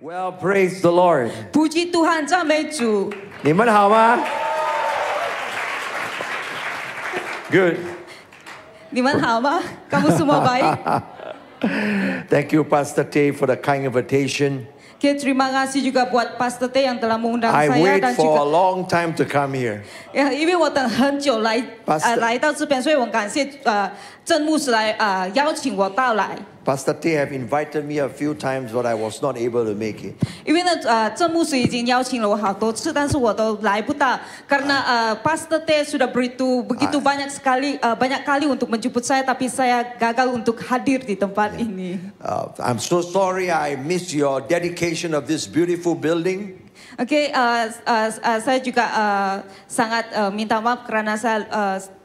Well, praise the Lord. Puji Tuhan, 赞美主。你们好吗？ Good. 你们好吗？kamu semua baik? Thank you, Pastor Tay, for the kind invitation. Okay, terima kasih juga buat Pastor T yang telah mengundang I saya wait dan for a juga long time to come here. 因为我等很久来 Pastor 来到这边，所以我感谢郑牧师来邀请我到来。 Pastor Tay have invited me a few times, but I was not able to make it. 因为呢，郑牧师已经邀请了我好多次，但是我都来不到，karena Pastor T sudah begitu banyak kali untuk menjemput saya, tapi saya gagal untuk hadir di tempat ini. I'm so sorry I missed your dedication of this beautiful building. Oke, saya juga sangat minta maaf karena saya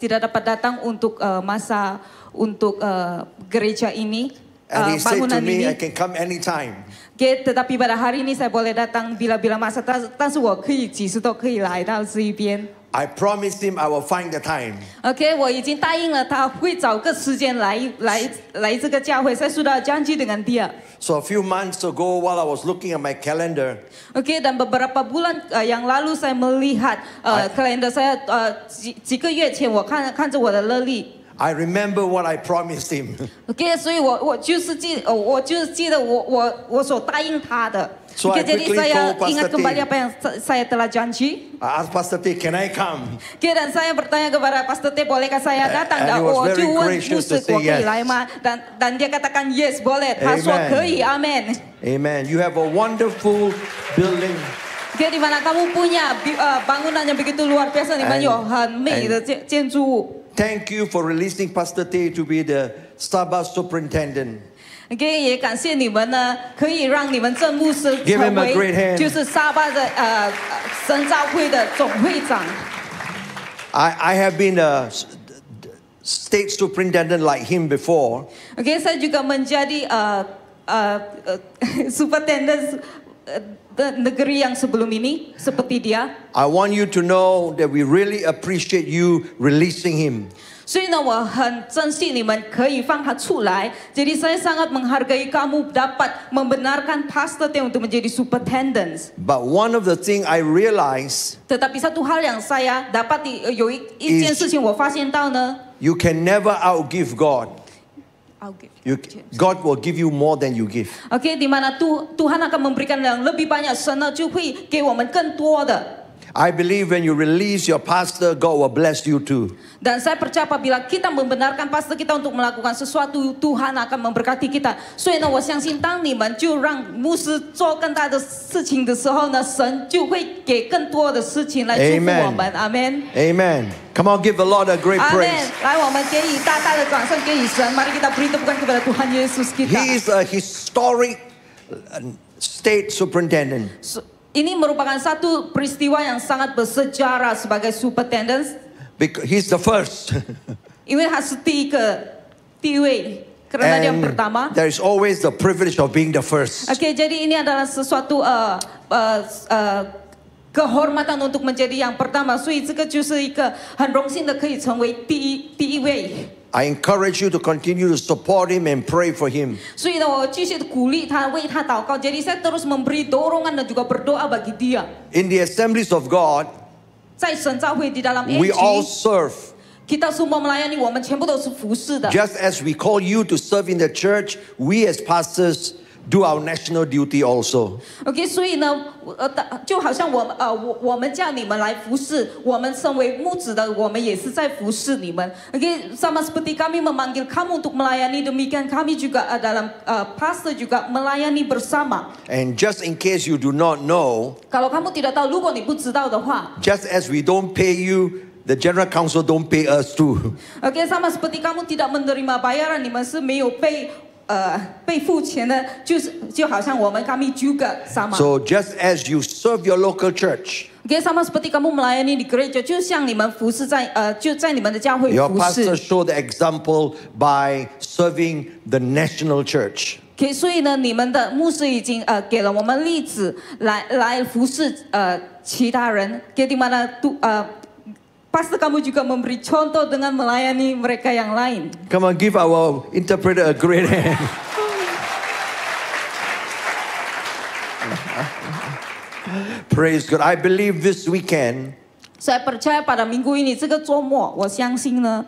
tidak dapat datang untuk untuk gereja ini. And he said to Bangunan me, ini. I can come anytime. Okay, tetapi pada hari ini saya boleh datang bila-bila masa, 但是我可以几时都可以来到这一边。 I promised him I will find the time. OK， 我已经答应了他会找个时间来这个教会。Saya sudah janji dengan dia. So a few months ago, while I was looking at my calendar, OK， dan beberapa bulan yang lalu saya melihat kalender saya 几个月前我看着我的日历。 I remember what I promised him. OK， 所以我就是记得我所答应他的。 So I jadi quickly saya told Pastor ingat kembali T. apa yang saya telah janji. I asked Pastor Tay, can I come? OK， dan saya bertanya kepada Pastor T, bolehkah saya datang? And he was very gracious to say 我可以 yes. 来吗？ dan dia katakan yes boleh. 他说可以，Amen. Amen. You have a wonderful building. OK， di mana kamu punya bangunan yang begitu luar biasa， 你们有很美的建筑物。 Thank you for releasing Pastor Tay to be the Starbucks superintendent. OK， 也感谢你们呢，可以让你们郑牧师 Give 成 him a great hand. 为就是沙巴的神召会的总会长。 I have been a state superintendent like him before. OK， saya juga menjadi superintendent negeri yang sebelum ini seperti dia. I want you to know that we really appreciate you releasing him. 所以呢，我很珍惜你们可以放他出来。Jadi saya sangat menghargai kamu dapat membenarkan Pastor T untuk menjadi superintendent. But one of the things I realized, Tetapi satu hal yang saya dapat有一件事情我发现到呢。 you can never outgive God. God will give you more than you give. OK， di mana Tuhan akan memberikan yang lebih banyak， 神呢就会给我们更多的。 I believe when you release your pastor, God will bless you too. Dan saya percaya apabila kita membenarkan pastor kita untuk melakukan sesuatu, Tuhan akan memberkati kita. 所以呢，我相信当你们就让牧师做更大的事情的时候呢，神就会给更多的事情来祝福我们。Amen. Amen. Come on, give the Lord a great praise. Amen. 来，我们给予大大的掌声，给予神。Mari kita beri tepukan kepada Tuhan Yesus kita. He is a historic state superintendent. Ini merupakan satu peristiwa yang sangat bersejarah sebagai superintendent. Because he's the first. 因为他是第一位，karena dia yang pertama. There is always the privilege of being the first. Oke, jadi ini adalah sesuatu kehormatan untuk menjadi yang pertama. 所以这个就是一个很荣幸的可以成为第一位。 I encourage you to continue to support him and pray for him. 所以呢，我继续鼓励他，为他祷告。Jadi saya terus memberi dorongan dan juga berdoa bagi dia. In the assemblies of God, 在神召会di dalam we all AG， serve. kita semua melayani， 我们全部都是服侍的。 Just as we call you to serve in the church, we as pastors do our national duty also. OK， 所以呢，就好像我们叫你们来服侍，我们身为牧子的，我们也是在服侍你们。OK， sama seperti kami memanggil kamu untuk melayani, demikian kami juga dalam pastor juga melayani bersama. And just in case you do not know, Kalau kamu tidak tahu， 如果你不知道的话 just as we don't pay you, the general council don't pay us too. OK， sama seperti kamu tidak menerima bayaran， 你们是没有被付钱的，就好像kami juga sama. So just as you serve your local church, OK， sama seperti kamu melayani di gereja， 就像你们服侍就在你们的教会 your 服 pastor 侍。 show the example by serving the national church. OK， 所以呢，你们的牧师已经给了我们例子来服侍其他人。OK， di mana Pastor kamu juga memberi contoh dengan melayani mereka yang lain. Come on, give our interpreter a great hand. Praise God. I believe this weekend Saya percaya pada minggu ini 这个周末，我相信呢，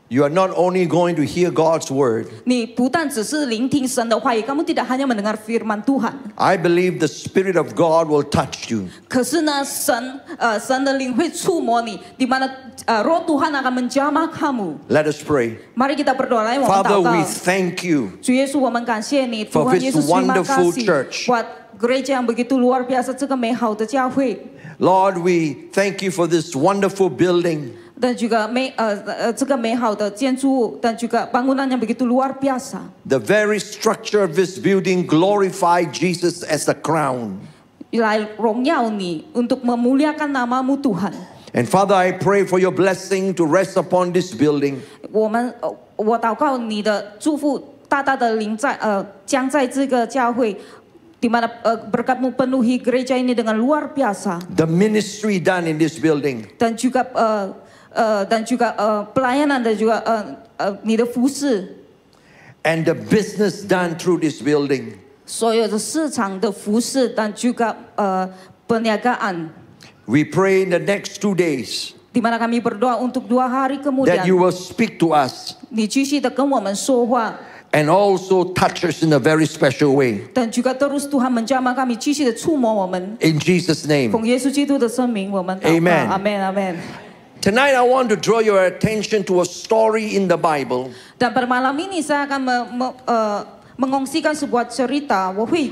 you are not only going to hear God's word. 你不但只是聆听神的话语，kamu tidak hanya mendengar firman Tuhan. I believe the Spirit of God will touch you. 可是呢，神的灵会触摸你，di mana roh Tuhan akan menjamah kamu. Let us pray. Mari kita berdoa,来我们 Father, 祷告。 we thank you 主耶稣，我们感谢你， for Tuhan this Yesus, terima wonderful kasih church. buat gereja yang begitu luar biasa, 这个美好的教会。 Lord, we thank you for this wonderful building. Dan juga 这个美好的建筑物 dan juga bangunan yang begitu luar biasa. The very structure of this building glorify Jesus as the crown. 来荣耀你 untuk memuliakan namamu Tuhan. And Father, I pray for your blessing to rest upon this building. 我祷告你的祝福大大的临在将在这个教会 di mana berkat-Mu penuhi gereja ini dengan luar biasa. The ministry done in this building. Dan juga pelayanan dan juga 你的服事 And the business done through this building. 所有的市场的服事 dan juga perniagaan. We pray in the next 2 days Di mana kami berdoa untuk 2 hari that kemudian you will speak to us 你继续的跟我们说话 and also touch us in a very special way. dan juga terus Tuhan menjamah kami 继续的触摸我们 In Jesus' name. 奉耶稣基督的圣名我们祷告 Amen. Amen Amen. Tonight I want to draw your attention to a story in the Bible. Dan pada malam ini saya akan mengongsikan sebuah cerita 我会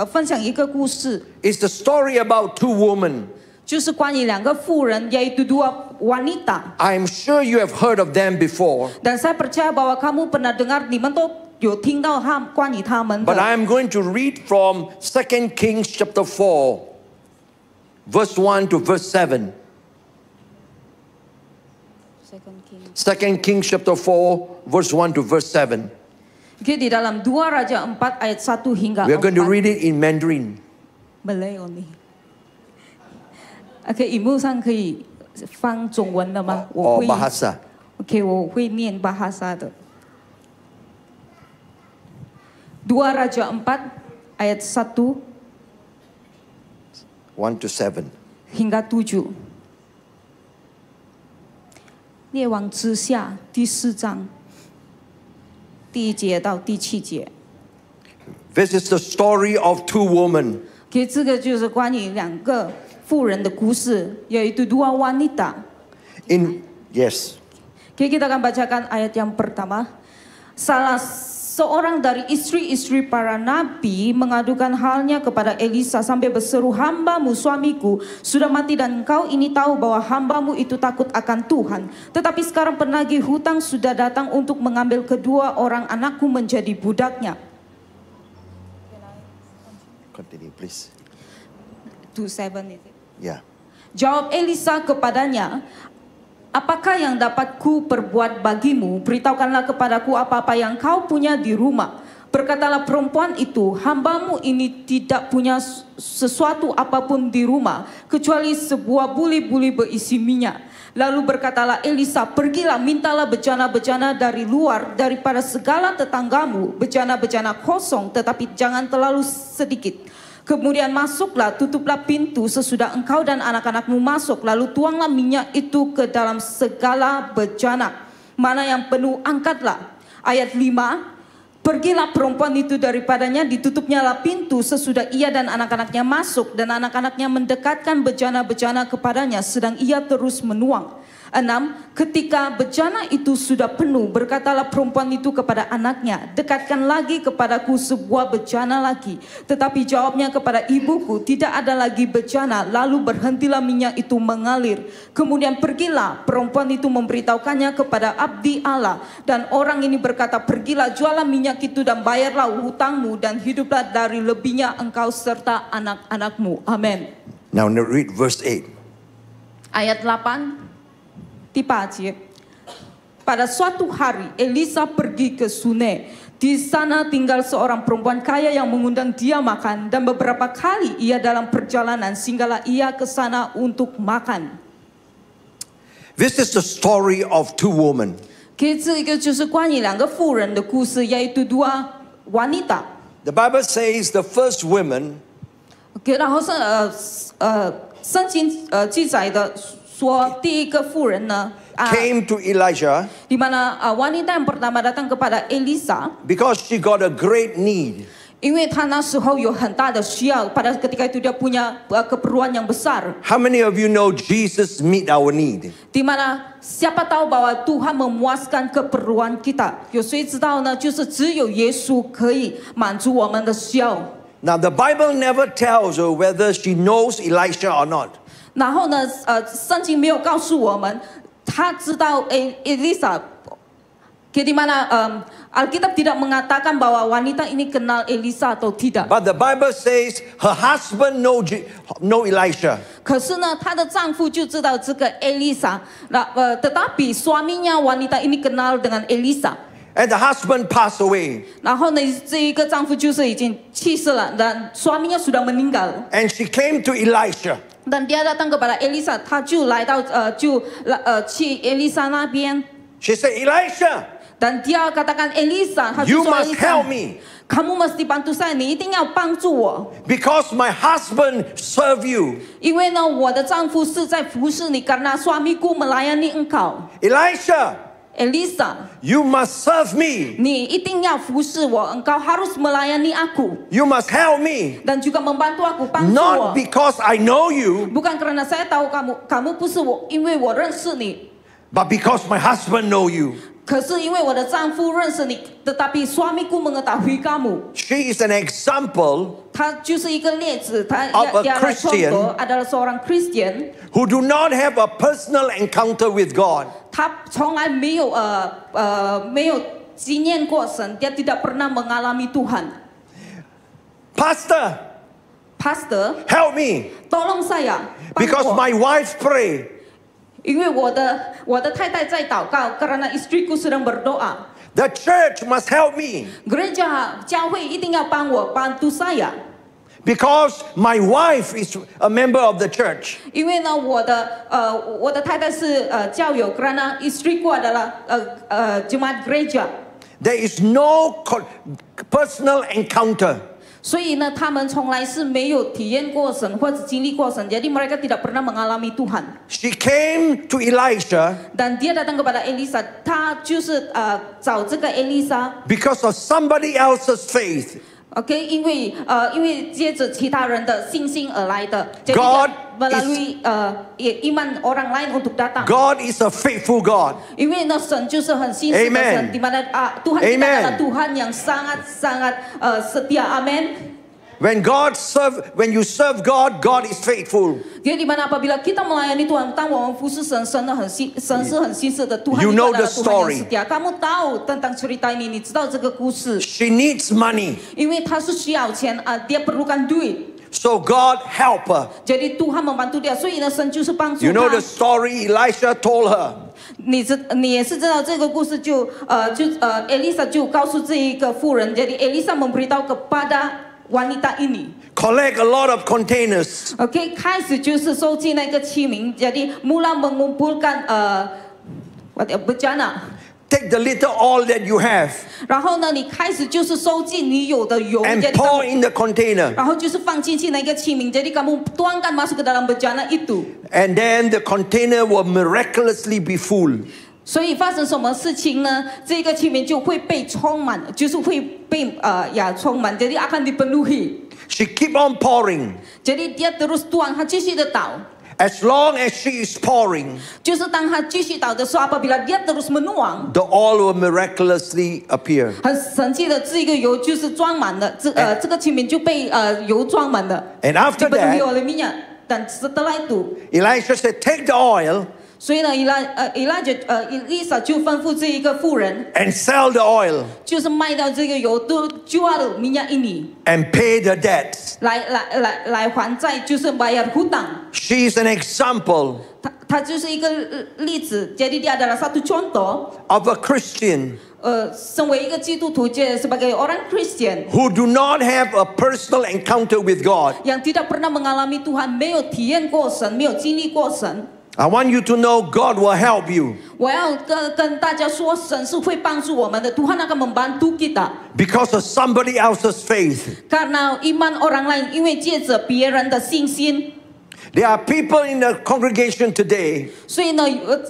分享一个故事 It's the story about 2 women. 就是关于2个妇人 yaitu 2 wanita. I'm sure you have heard of them before. Dan saya percaya bahwa kamu pernah dengar 你们都有听到关于他们的 But I'm going to read from 2 Kings chapter 4, verse 1 to verse 7. 2 Kings chapter 4, verse 1 to verse 7. Oke, di dalam 2 Raja 4 ayat 1 hingga 4. We're going to read it in Mandarin. Malay only. OK， 荧幕上可以放中文的吗？我会 bahasa. OK， 我会念 bahasa 的。2 Raja 4 ayat 1 1 to 7. hingga 7. 列王之下第4章第1节到第7节。 This is the story of 2 women. OK， 这个就是关于2个妇人的故事，yaitu 2 wanita. Yes. Oke, kita akan bacakan ayat yang pertama. Salah seorang dari istri-istri para nabi mengadukan halnya kepada Elisa sampai berseru, "Hambamu suamiku sudah mati dan engkau ini tahu bahwa hambamu itu takut akan Tuhan. Tetapi sekarang penagih hutang sudah datang untuk mengambil kedua orang anakku menjadi budaknya." Continue, please. 2:7 itu. Yeah. Jawab Elisa kepadanya, "Apakah yang dapat ku perbuat bagimu? Beritahukanlah kepadaku apa-apa yang kau punya di rumah." Berkatalah perempuan itu, "Hambamu ini tidak punya sesuatu apapun di rumah, kecuali sebuah buli-buli berisi minyak." Lalu berkatalah Elisa, "Pergilah, mintalah bejana-bejana dari luar, daripada segala tetanggamu, bejana-bejana kosong, tetapi jangan terlalu sedikit. Kemudian masuklah, tutuplah pintu sesudah engkau dan anak-anakmu masuk. Lalu tuanglah minyak itu ke dalam segala bejana. Mana yang penuh, angkatlah." Ayat 5. Pergilah perempuan itu daripadanya, ditutupnyalah pintu sesudah ia dan anak-anaknya masuk. Dan anak-anaknya mendekatkan bejana-bejana kepadanya, sedang ia terus menuang. 6. Ketika bejana itu sudah penuh, berkatalah perempuan itu kepada anaknya, "Dekatkan lagi kepadaku sebuah bejana lagi." Tetapi jawabnya kepada ibuku, "Tidak ada lagi bejana." Lalu berhentilah minyak itu mengalir. Kemudian pergilah, perempuan itu memberitahukannya kepada abdi Allah. Dan orang ini berkata, "Pergilah, jualah minyak itu dan bayarlah hutangmu, dan hiduplah dari lebihnya engkau serta anak-anakmu." Amin. Now read verse 8. Ayat 8. 第8节. Pada suatu hari Elisa pergi ke Sunai. Di sana tinggal seorang perempuan kaya yang mengundang dia makan, dan beberapa kali ia dalam perjalanan singgahlah ia ke sana untuk makan. This is the story of 2 women. 这个就是关于2个妇人的故事，yaitu 2 wanita. The Bible says the first woman OK， 然后圣经记载的说，第一个妇人呢。came to Elijah di mana wanita yang pertama datang kepada Elisa because she got a great need. 因为她那时候有很大的需要，pada ketika itu dia punya keperluan yang besar. How many of you know Jesus meet our need? Di mana siapa tahu bahwa Tuhan memuaskan keperluan kita？有谁知道呢？就是只有耶稣可以满足我们的需要。Now the Bible never tells her whether she knows Elisha or not. 然后呢，圣经没有告诉我们。他知道Elisa, di mana Alkitab tidak mengatakan bahwa wanita ini kenal Elisa atau tidak. But the Bible says her husband know Elisha. 可是呢，她的丈夫就知道这个 Elisa. Tetapi suaminya wanita ini kenal dengan Elisa. And the husband passed away. 然后呢，这一个丈夫就是已经去世了，dan suaminya sudah meninggal. And she came to Elisha. Dan dia datang kepada Elisa, 他就来到去 Elisa 那边。She said, Elisha, dan dia katakan Elisa, 他就 you 说 must help me. Kamu mesti bantu saya, 你一定要帮助我。Because my husband serve you. 因为呢，我的丈夫是在服侍你，karena suamiku melayani engkau. Elisa, you must serve me. 你一定要服侍我， engkau harus melayani aku. You must help me. Dan juga membantu aku, 帮助 Not 我。 because I know you. Bukan karena saya tahu kamu不是我，因为我认识你。 But because my husband know you. 可是因为我的丈夫认识你， tetapi suamiku mengetahui kamu. She is an example 她就是一个例子，她 of a 来contoh Christian adalah seorang Kristen. who do not have a personal encounter with God. 他从来没有没有经验过神， dia tidak pernah mengalami Tuhan. Pastor, help me. Tolong saya, Because my wife pray. 因为我的太太在祷告， karena istriku sedang berdoa. The church must help me. Gereja 教会一定要帮我，bantu saya. Because my wife is a member of the church. 因为呢，我的太太是教友， karena istriku adalah jemaat gereja. There is no personal encounter. 所以呢，他们从来是没有体验过神或者经历过神， jadi mereka tidak pernah mengalami Tuhan. She came to Elisha. Dan dia datang kepada Elisa, 他就是找这个 Elisa. Because of somebody else's faith. OK， 因为接着其他人的信心而来的， jadi God melalui iman orang lain untuk datang. God is a faithful God. 因为呢，神就是很信实的神， Amen. di mana Tuhan kita Amen. adalah Tuhan yang sangat setia. Amin. When you serve God, God is faithful. Jadi di mana apabila kita melayani Tuhan, 当我们服侍神， 神是很信实的， Tuhan You itu know adalah the Tuhan story. yang setia. Kamu tahu tentang cerita ini, 你知道这个故事， She needs money. 因为他是需要钱dia perlukan duit. So God help her. Jadi Tuhan membantu dia, 所以呢，神就是帮助 You know 他 the。story Elisha told her. 你也是知道这个故事， Elisa 就告诉这一个妇人， jadi Elisa memberitahu kepada wanita ini. Collect a lot of containers. OK， 开始就是收集那个器皿， jadi mula mengumpulkan bejana. Take the little oil that you have 然后呢，你开始就是收集你有的油， and jadi pour kamu- in the container. 然后就是放进去那个器皿， jadi kamu tuangkan masuk ke dalam bejana itu. And then the container will miraculously be full. 所以发生什么事情呢？这个器皿就会被充满，就是会被充满， jadi akan dipenuhi. She keep on pouring. Jadi dia terus tuang， 他继续的倒。 As long as she is pouring, 就是当他继续倒的时候， apabila dia terus menuang， the oil will miraculously appear. 很神奇的，这个油就是装满了，这个器皿就被油装满了。 And after dipenuhi that, oleh minyak. Dan setelah itu， Elisha said, take the oil 所以呢，Elisa 就吩咐这一个妇人， and sell the oil 就是卖掉这个油，都 jual minyak ini and pay the debts. 来还债，就是 bayar hutang。 She is an example 他就是一个例子， jadi dia adalah satu contoh of a Christian 身为一个基督徒， sebagai orang Kristen who do not have a personal encounter with God. yang tidak pernah mengalami Tuhan， 没有体验过神， 没有经历过神。I want you to know God will help you. 我要跟大家说，神是会帮助我们的。Tuhan akan membantu kita. Because of somebody else's faith. Karena iman orang lain, 因为借着别人的信心。There are people in the congregation today. 所以呢，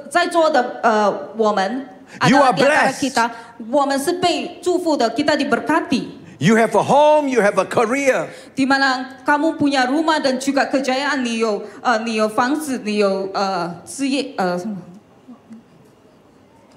在座的我们 You are di antara blessed. kita, 我们是被祝福的，kita diberkati. You have a home, you have a career. Di mana kamu punya rumah dan juga kejayaan, 你有房子，你有事业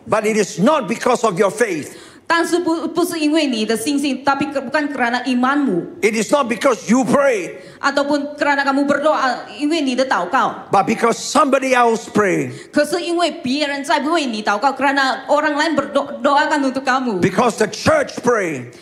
But it is not because of your faith. 但是不是因为你的信心， tapi bukan karena imanmu. It is not because you prayed. Ataupun karena kamu berdoa, 因为你的祷告。 But because somebody else prayed. 可是因为别人在为你祷告， karena orang lain berdoakan untuk kamu. Because the church prayed.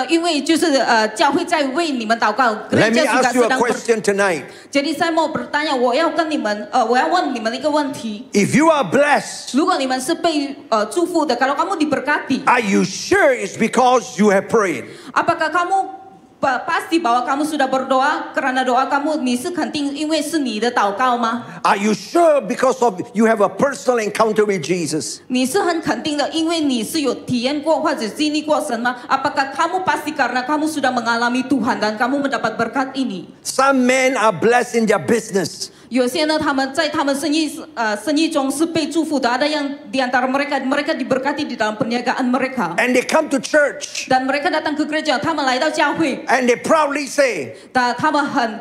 因为就是教会在为你们祷告。 Let me gereja juga ask you a sedang question tonight. Jadi saya mau bertanya, 我要问你们一个问题。 If you are blessed, 如果你们是被祝福的， kalau kamu diberkati, are you sure it's because you have prayed? apakah kamu pasti bahwa kamu sudah berdoa? Karena doa kamu, 你是肯定因为是你的祷告吗？ Are you sure because of you have a personal encounter with Jesus? 你是很肯定的，因为你是有体验过或者经历过神吗？ Apakah kamu pasti karena kamu sudah mengalami Tuhan dan kamu mendapat berkat ini? Some men are blessed in their business. 有些呢，他们在他们生意中是被祝福的，ada yang di antara mereka diberkati di dalam perniagaan mereka. And they come to church. Dan mereka datang ke gereja, 他们来到教会， And they proudly say, 他们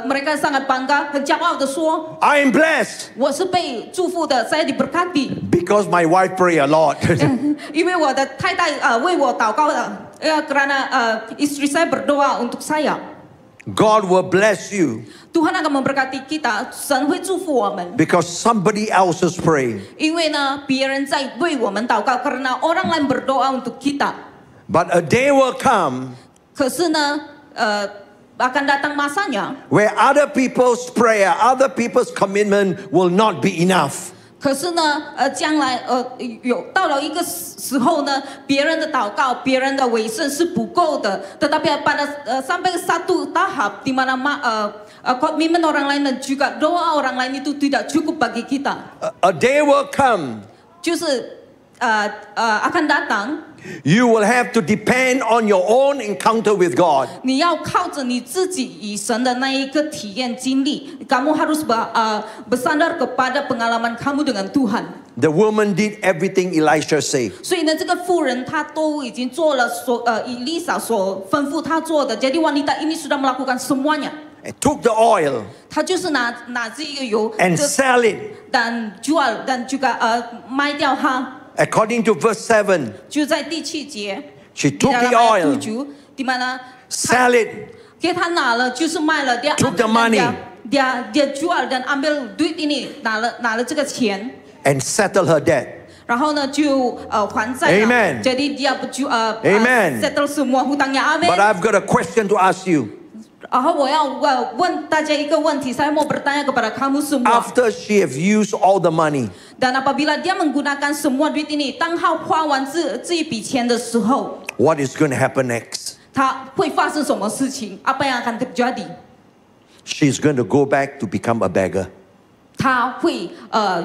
mereka sangat bangga，很骄傲的说， I am blessed 我是被祝福的，saya diberkati， because my wife pray a lot. 因为我的太太为我祷告的，karena istri saya berdoa untuk saya. God will bless you Tuhan akan memberkati kita， 神会祝福我们， because somebody else is praying. 因为呢，别人在为我们祷告，karena orang lain berdoa untuk kita. But a day will come 可是呢，akan datang masanya， where other people's prayer, other people's commitment will not be enough. 可是呢，将来到了一个时候呢，别人的祷告、别人的委身是不够的。Tetapi sampai satu tahap di mana komitmen orang lain dan juga doa orang lain itu tidak cukup bagi kita. A day will come 就是akan datang， you will have to depend on your own encounter with God. 你要靠着你自己与神的那一个体验经历，kamu harus bersandar kepada pengalaman kamu dengan Tuhan。 The woman did everything Elisha said. 所以呢，这个妇人她都已经做了以利撒所吩咐她做的。Jadi wanita ini sudah melakukan semuanya. And took the oil 她就是拿这个油 and sell it. dan jual dan juga卖掉它。 According to verse 7, 就在第7节， she di took the dalam ayat oil, 7, di mana sell it, 给她拿了，就是卖了，dia took the ambil money dan dia jual dan ambil duit ini，拿了这个钱。 and settle her debt. 然后呢，就还债了。 Amen. Jadi dia Amen. settle semua hutangnya. Amin. But I've got a question to ask you. 然后我要问大家一个问题，saya mau bertanya kepada kamu semua. After she have used all the money, Dan apabila dia menggunakan semua duit ini， 当他花完这一笔钱的时候， what is going to happen next? 他会发生什么事情？ Apa yang akan terjadi？ She's going to go back to become a beggar. 他会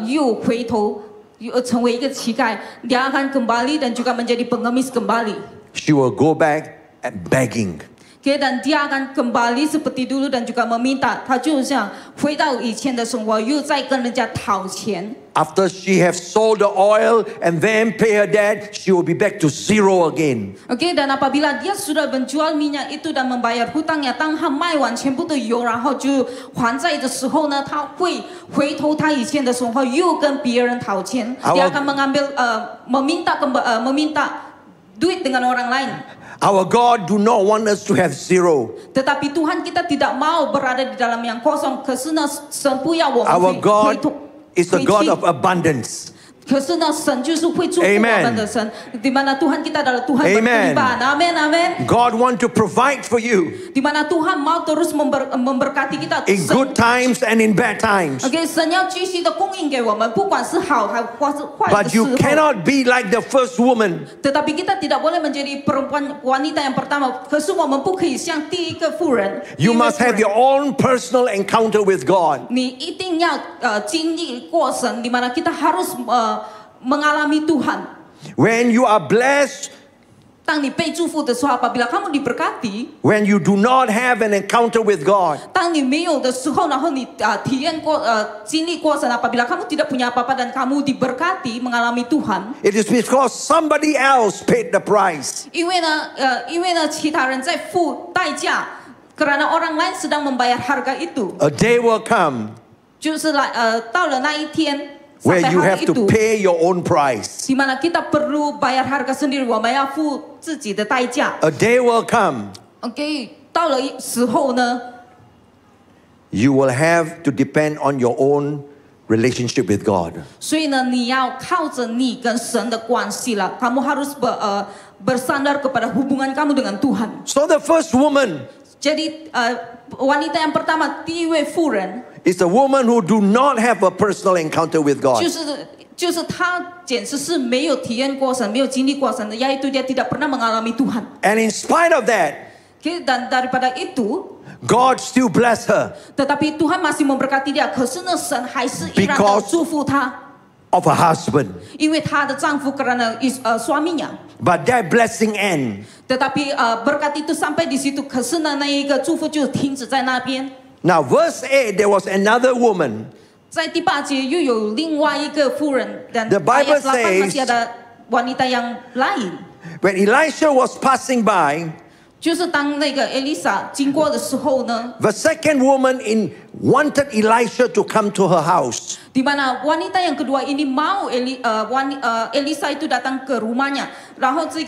又回头又成为一个乞丐， dia akan kembali dan juga menjadi pengemis kembali. She will go back and begging. Dan dia akan kembali seperti dulu dan juga meminta， 他就像回到以前的生活，又在跟人家讨钱。 After she have sold the oil and then pay her debt, she will be back to zero again. Dan apabila dia sudah menjual minyak itu dan membayar hutangnya， 当他卖完全部的油，然后就还债的时候呢，他会回头他以前的生活，又跟别人讨钱。 Dia akan mengambil meminta duit dengan orang lain. Our God do not want us to have zero. Tetapi Tuhan kita tidak mau berada di dalam yang kosong. 可是呢，神不要我们 Our God is the God of abundance. 可是呢，神就是会祝福我们的神，di mana Tuhan kita adalah Tuhan berlimpahan. Amin, amin. God want to provide for you Di mana Tuhan mau terus memberkati kita. in good times and in bad times. OK， 神要继续的供应给我们，不管是好还或是坏的 But 时 you 候。 cannot be like the first woman. Tetapi kita tidak boleh menjadi perempuan wanita yang pertama. 可是我们不可以像第一个妇人。 You must have your own personal encounter with God. 你一定要经历过神， di mana kita harus mengalami Tuhan. When you are blessed, 当你被祝福的时候， apabila kamu diberkati, when you do not have an encounter with God, 当你没有的时候，然后你体验过经历过神， apabila kamu tidak punya apa-apa dan kamu diberkati mengalami Tuhan, it is because somebody else paid the price. 因为呢其他人在付代价， kerana orang lain sedang membayar harga itu. A day will come 就是到了那一天 where sampai you hari have to itu, pay your own price. di mana kita perlu bayar harga sendiri, 我们要付自己的代价。 A day will come OK， 到了时候呢， you will have to depend on your own relationship with God. 所以呢，你要靠着你跟神的关系了。kamu harus bersandar kepada hubungan kamu dengan Tuhan. So the first woman Jadi wanita yang pertama, 第一位妇人 is a woman who do not have a personal encounter with God. 就是她简直是没有体验过神，没有经历过神的， yaitu dia tidak pernah mengalami Tuhan. And in spite of that, Dan daripada itu, God still bless her tetapi Tuhan masih memberkati dia. 可是呢，神还是依然的祝福她， of a husband. 因为她的丈夫 kerana suaminya. But that blessing end. Tetapi berkat itu sampai di situ. 可是呢，那一个祝福就停止在那边。 Now verse 8, there was another woman. 在第8节又有另外一个妇人， dan The Bible ayat 8 masih says- ada wanita yang lain. When Elisha was passing by, 就是当那个 Elisa 经过的时候呢， the second woman wanted Elisha to come to her house. di mana wanita yang kedua ini mau Elisa itu datang ke rumahnya， 然后这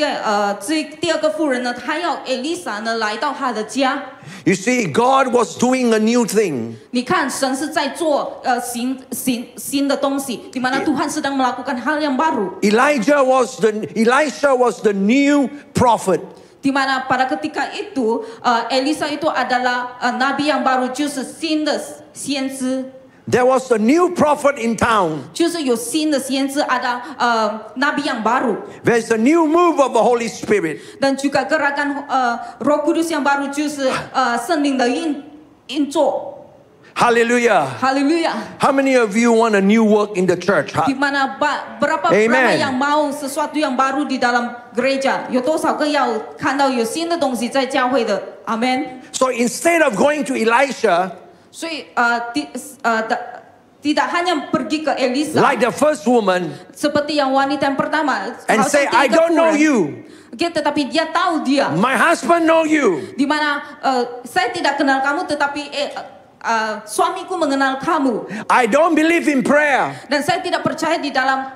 第二个妇人呢，她要 Elisa 呢来到她的家。 You see, God was doing a new thing. 你看，神是在做新的东西， di mana Tuhan sedang melakukan hal yang baru. Elisha was the new prophet. Di mana pada ketika itu Elisa itu adalah nabi yang baru， 就是新的先知。 There was a new prophet in town. 就是有新的先知，ada nabi yang baru. There's a new move of the Holy Spirit. Dan juga gerakan Roh Kudus yang baru， 就是圣灵的运作。 Hallelujah. Haleluya. How many of you want a new work in the church? Di mana berapa yang mau sesuatu yang baru di dalam gereja？ 有多少个要看到有新的东西在教会的？ Amen。 So instead of going to Elisha, 所以tidak hanya pergi ke Elisa， like the first woman, seperti yang wanita yang pertama， and say, I don't know you. Okay, tetapi dia tahu dia. My husband know you. Di mana saya tidak kenal kamu, tetapi suamiku mengenal kamu. I don't believe in prayer. Dan saya tidak percaya di dalam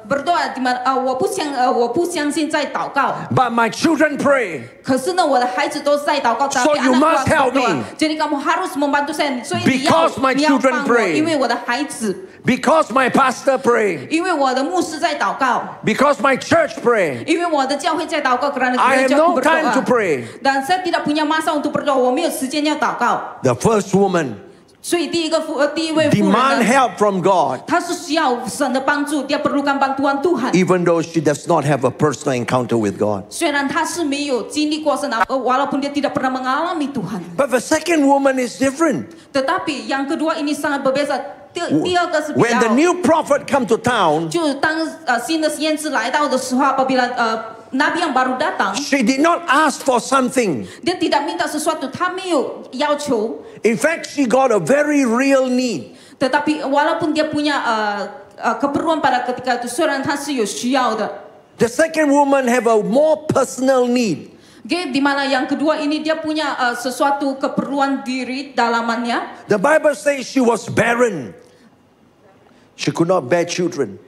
berdoa. Di mana 我不相信在祷告。 But my children pray. 可是呢，我的孩子都在祷告， So tapi you anakku must help berdoa. me. Jadi kamu harus membantu saya. 所以 Because my 你要 children 帮我， pray. 因为我的孩子， Because my pastor pray. 因为我的牧师在祷告， Because my church pray. 因为我的教会在祷告。kerana I have gerejaku no time to berdoa. pray. Dan saya tidak punya masa untuk berdoa. 我没有时间要祷告。 The first woman 所以第一位妇人 demand 呢， help from God, 她是需要神的帮助，dia perlukan bantuan Tuhan。 even though she does not have a personal encounter with God. 虽然她是没有经历过神， walaupun dia tidak pernah mengalami Tuhan， But the second woman is different. tetapi yang kedua ini sangat berbeza。第二个是比 When the 较， new prophet come to town, 就当新的先知来到的时候，apabila nabi yang baru datang， she did not ask for something. dia tidak minta sesuatu，他没有要求， In fact, she got a very real need. tetapi walaupun dia punya keperluan pada ketika itu，虽然他是有需要的。 The second woman have a more personal need. Okay, di mana yang kedua ini dia punya sesuatu keperluan diri dalamannya. The Bible says she was barren. She could not bear children.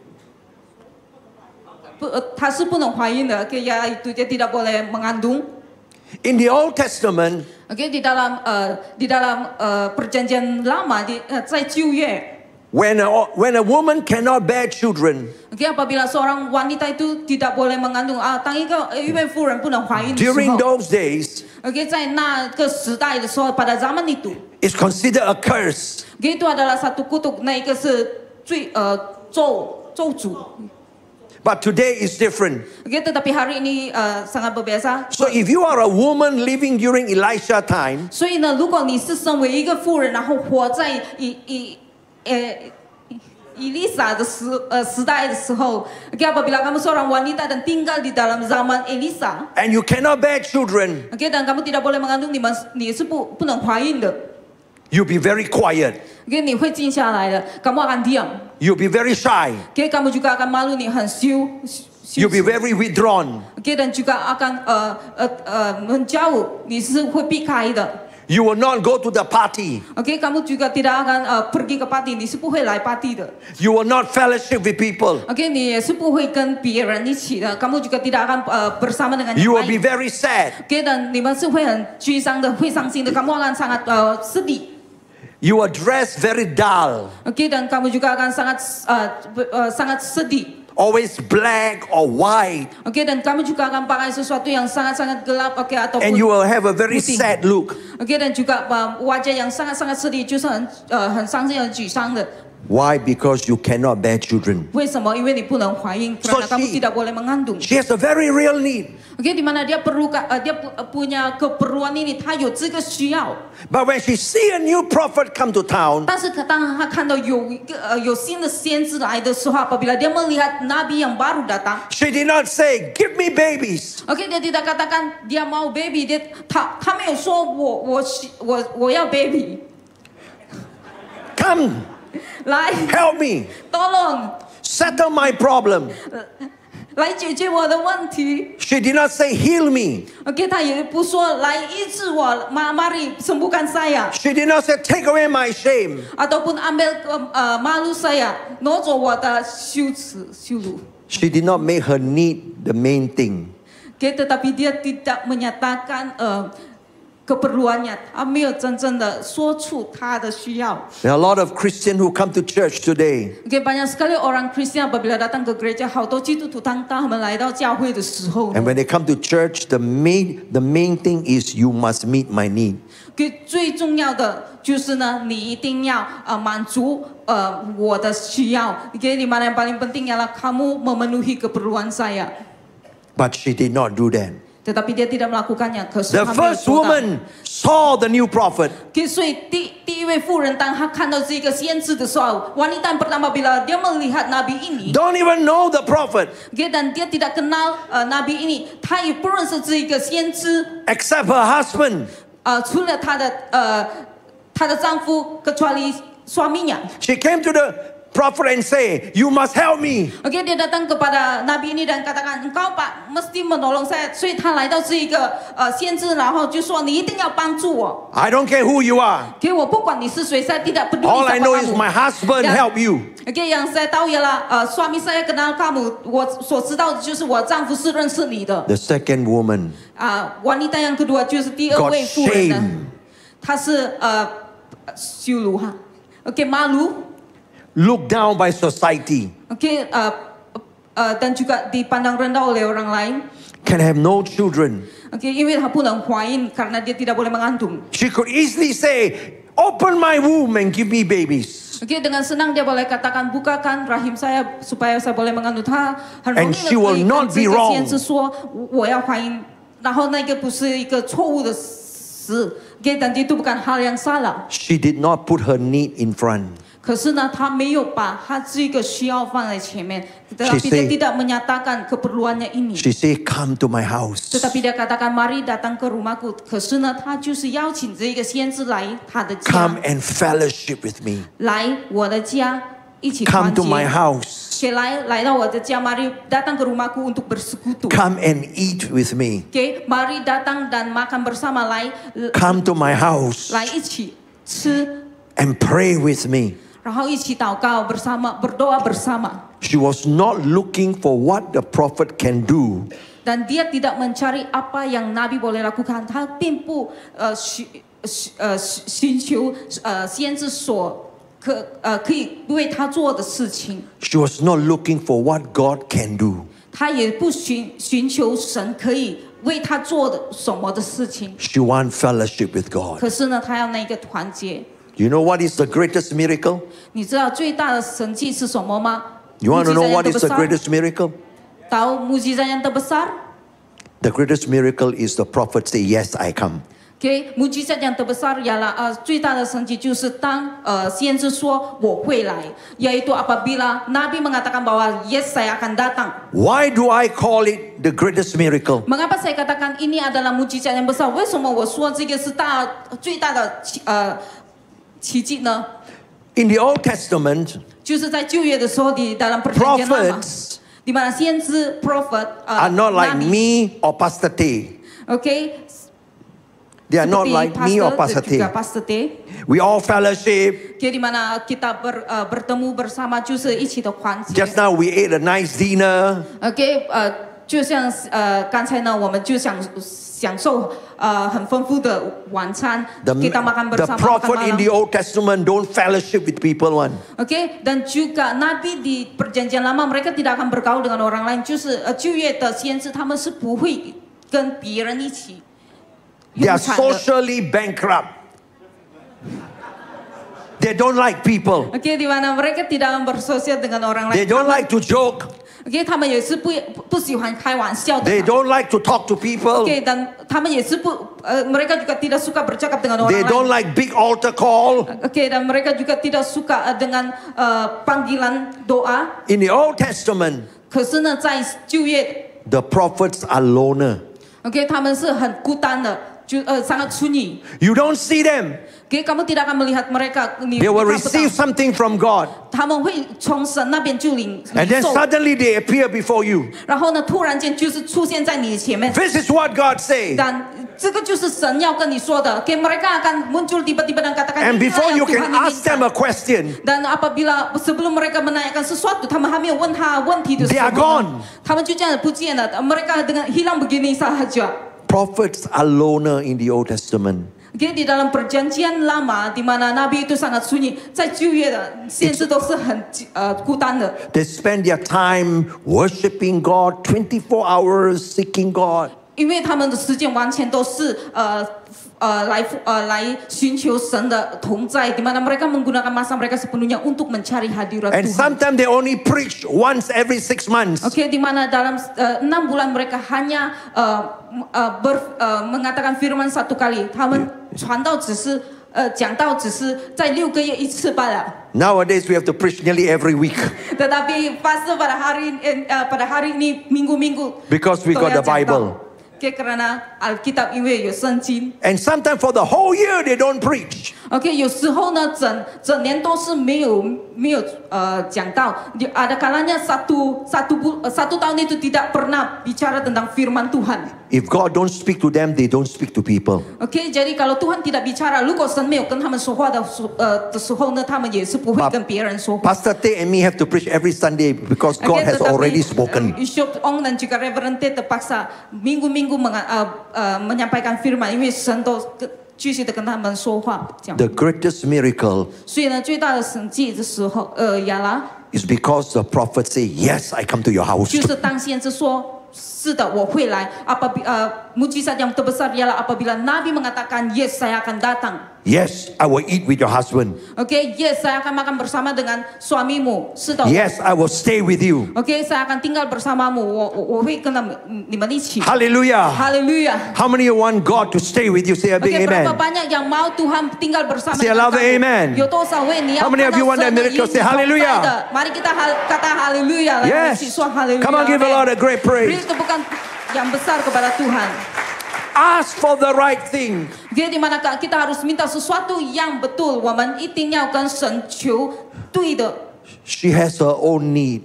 她是不能怀孕的， ya itu dia tidak boleh mengandung. In the Old Testament, Okay, di dalam perjanjian lama, 在旧约， When a woman cannot bear children, Okay, apabila seorang wanita itu tidak boleh mengandung 当一位妇人不能怀孕的时 during 候 those days, Okay, 在那个时代的时候 pada zaman itu it's considered a curse. Okay, itu adalah satu kutuk 那一个是最咒诅 But today is different. Okay, tetapi hari ini sangat berbeza So if you are a woman living during Elisha time, 所以呢，如果你是身为一个妇人，然后活在以利沙的时代的时候 Okay, apabila kamu seorang wanita dan tinggal di dalam zaman Elisa and you cannot bear children, Okay, dan kamu tidak boleh mengandung你是不能怀孕的 you'll be very quiet. Okay, 你会静下来的 kamu akan diam You'll be very shy. Okay, kamu juga akan malu 你很羞 You'll be very withdrawn. Okay, dan juga akan menjauh 你是会避开的 You will not go to the party. Okay, kamu juga tidak akan pergi ke party 你是不会来 party 的 You will not fellowship with people. Okay, 你也是不会跟别人一起的 kamu juga tidak akan bersama dengan You will yang be lain very sad. Okay, dan 你们是会很沮丧的会伤心的 kamu akan sangat sedih You will dress very dull, Okay, dan kamu juga akan sangat sedih always black or white, Okay, dan kamu juga akan pakai sesuatu yang sangat-sangat gelap Okay, ataupun and you will have a very putih. sad look. Okay, dan juga wajah yang sangat-sangat sedih 就是很伤心很沮丧的 Why? Because you cannot bear children. 为什么？因为你不能怀孕 kerana kamu she- tidak boleh mengandung She has a very real need. Okay, di mana dia punya keperluan ini 他有这个需要 But when she see a new prophet come to town, 但是当他看到有新的先知来的时候 apabila dia melihat nabi yang baru datang she did not say, "Give me babies." Okay, dia tidak katakan dia mau baby 他没有说我要 baby Come, 来 help me, tolong settle my problem. 来解决我的问题 She did not say, "Heal me." Okay, 他也不说来医治我 mari sembuhkan saya She did not say, "Take away my shame." ataupun ambil malu saya 挪走我的羞辱 She did not make her need the main thing. Okay, tetapi dia tidak menyatakan keperluannya 他没有真正的说出他的需要 There are a lot of Christians who come to church today, Okay, banyak sekali orang Kristen apabila datang ke gereja 好多基督徒当他们来到教会的时候 and when they come to church, the main thing is you must meet my need. Okay, 最重要的就是呢你一定要满足我的需要 Okay, di mana yang paling penting ialah kamu memenuhi keperluan saya But she did not do that. tetapi dia tidak melakukannya 可是 The 他没有 first 做到 woman saw the new prophet. Okay, 所以第一位妇人当她看到这个先知的时候 wanita yang pertama bila dia melihat nabi ini Don't even know the prophet Okay, dan dia tidak kenal nabi ini 他也不认识这个先知 except her husband. 除了她的丈夫 kecuali suaminya She came to the prophet and say, "You must help me." Okay, dia datang kepada nabi ini dan katakan engkau pak mesti menolong saya 所以他来到这一个先知然后就说你一定要帮助我 I don't care who you are. Okay, 我不管你是谁 saya tidak peduli All I siapa know is kamu my husband Ya. help you. Okay, yang saya tahu ialah suami saya kenal kamu 我所知道的就是我丈夫是认识你的 The second woman wanita yang kedua就是第二 got 位妇人呢 shame. 她是羞辱哈 Okay, malu Looked down by society. Okay, dan juga dipandang rendah oleh orang lain. Can have no children. Okay, 因为她不能怀孕 karena dia tidak boleh mengandung. She could easily say, "Open my womb and give me babies." Okay, dengan senang dia boleh katakan bukakan rahim saya supaya saya boleh mengandung. 她很容 And 易的 she 可 will 以 not 跟这 be 个 wrong. 先知说我要怀孕，然后那个不是一个错误的事。Okay, dan itu bukan hal yang salah. She did not put her need in front. 可是呢，他没有把他这个需要放在前面，tetapi dia tidak menyatakan keperluannya ini. She said, "Come to my house." Tetapi dia katakan mari datang ke rumahku. 可是呢，他就是邀请这个先知来他的家， Come and fellowship with me. 来我的家一起 Come 团 to my 结。 house. 来到我的家，mari datang ke rumahku untuk bersekutu. Come and eat with me. Okay, mari datang dan makan bersama,来 Come to my house 一起吃， and pray with me. 然后一起祷告bersama, berdoa bersama. She was not looking for what the prophet can do. Dan dia tidak mencari apa yang Nabi boleh lakukan. 他并不寻求先知所可以为他做的事情。 She was not looking for what God can do. 他也不寻求神可以为他做的什么的事情， She wants fellowship with God. 可是呢，他要那个团结。 You know what is the greatest miracle? 你知道最大的神迹是什么吗？ You want to know what is the Mujizat yang greatest miracle? Tahu mujizat yang terbesar? The greatest miracle is the prophet say, "Yes, I come." Okay, mujizat yang terbesar ialah 最大的神迹就是当先知说我会来 yaitu apabila Nabi mengatakan bahwa yes saya akan datang. Why do I call it the greatest miracle? Mengapa saya katakan ini adalah mujizat yang besar? 为什么我说这个是最大的奇迹呢？ In the Old Testament, 就是在旧约的时候，你dalam perjanjian lama, prophets di mana 先知 prophet are not like Nabi, me or Pastor Tay. okay, They are not seperti like me or Pastor dan juga Tay. Pastor Tay. We all fellowship. Okay, di mana kita bertemu bersama 就是一起的团结。 Just now we ate a nice dinner. OK，就像刚才呢，我们就享受很丰富的晚餐 The kita makan bersama prophet makan in the malam. Old Testament don't fellowship with people one. OK， dan juga Nabi di perjanjian lama mereka tidak akan bergaul dengan orang lain，就是旧约的先知他们是不会跟别人一起 They 用 are 餐的。 socially bankrupt. They don't like people. OK， di mana mereka tidak akan bersosial dengan orang They lain。 don't like to joke. OK， 他们也是不喜欢开玩笑的。 They don't like to talk to people. OK， dan 他们也是mereka juga tidak suka bercakap dengan orang They lain。 don't like big altar call. Oke, dan mereka juga tidak suka dengan panggilan doa. In the Old Testament, 可是呢，在旧约 the prophets are loner. ，OK， 他们是很孤单的，sangat sunyi. You don't see them. OK， kamu tidak akan melihat mereka. They will receive something from God. 他们会从神那边就领 And then 受， suddenly they appear before you. 然后呢，突然间就是出现在你的前面。 This is what God says. Dan 这个就是神要跟你说的。OK， mereka akan muncul tiba-tiba dan katakan. And "Inilah before yang you Tuhan can ask them a inginkan." question, Dan apabila sebelum mereka menanyakan sesuatu, 他们还没有问他问题的时 They 候 are gone. 他们就这样不见了。Mereka dengan hilang begini sahaja. prophets are loner in the Old Testament. Okay, di dalam perjanjian lama, di mana Nabi itu sangat sunyi, 在旧约的先知都是很孤单的。 They spend their time worshiping God 24 hours, seeking God. 因为他们的时间完全都是来寻求神的同在，di mana mereka menggunakan masa mereka sepenuhnya untuk mencari hadirat And Tuhan. sometimes they only preach once every 6 months. Oke, di mana dalam 6 bulan mereka hanya mengatakan firman 1 kali，他们传道只是讲道只是在6个月1次罢了。 Nowadays we have to preach nearly every week Tetapi fase pada hari ini minggu-minggu because we 都 got 要 the 讲道 Bible. Okay, karena Alkitab 因为有圣经。 And sometimes for the whole year they don't preach. OK， 有时候呢，整年都是没有讲到。Ada kalanya satu tahun itu tidak pernah bicara tentang firman Tuhan. If God don't speak to them, they don't speak to people. OK， jadi kalau Tuhan tidak bicara， 如果神没有跟他们说话的时候呢，他们也是不会跟别人说话。 Pastor Tay and me have to preach every Sunday because God Okay, has tetapi, already spoken. Bishop Ong dan juga Reverend Ted terpaksa minggu-minggu menyampaikan firman， 因为神都继续的跟他们说话。这样， The greatest miracle 所以呢，最大的神迹的时候，亚拉 is because the prophet say, "Yes, I come to your house." 就是当先知说。是的，我会来。Mujizat yang terbesar ialah apabila Nabi mengatakan, yes, saya akan datang. Yes, I will eat with your husband. Okay, yes, saya akan makan bersama dengan suamimu. 是的。 Yes, I will stay with you. Okay, saya akan tinggal bersamamu. 我会跟你们一起。 Hallelujah. Hallelujah. How many of you want God to stay with you? Say a big Okay, berapa amen. banyak yang mau Tuhan tinggal bersama Say dengan louder, kamu? amen. 有多少位你要 How many of you want that 看到神的 miracle? 应 Say 同在的 hallelujah. Mari kita kata haleluya. 来，我们一起 Yes. 说 haleluya. Come on, give the Lord a great Beri praise. tepukan yang besar kepada Tuhan. Ask for the right thing. Jadi di mana kita harus minta sesuatu yang betul. 我们一定要跟神求对的。 She has her own need.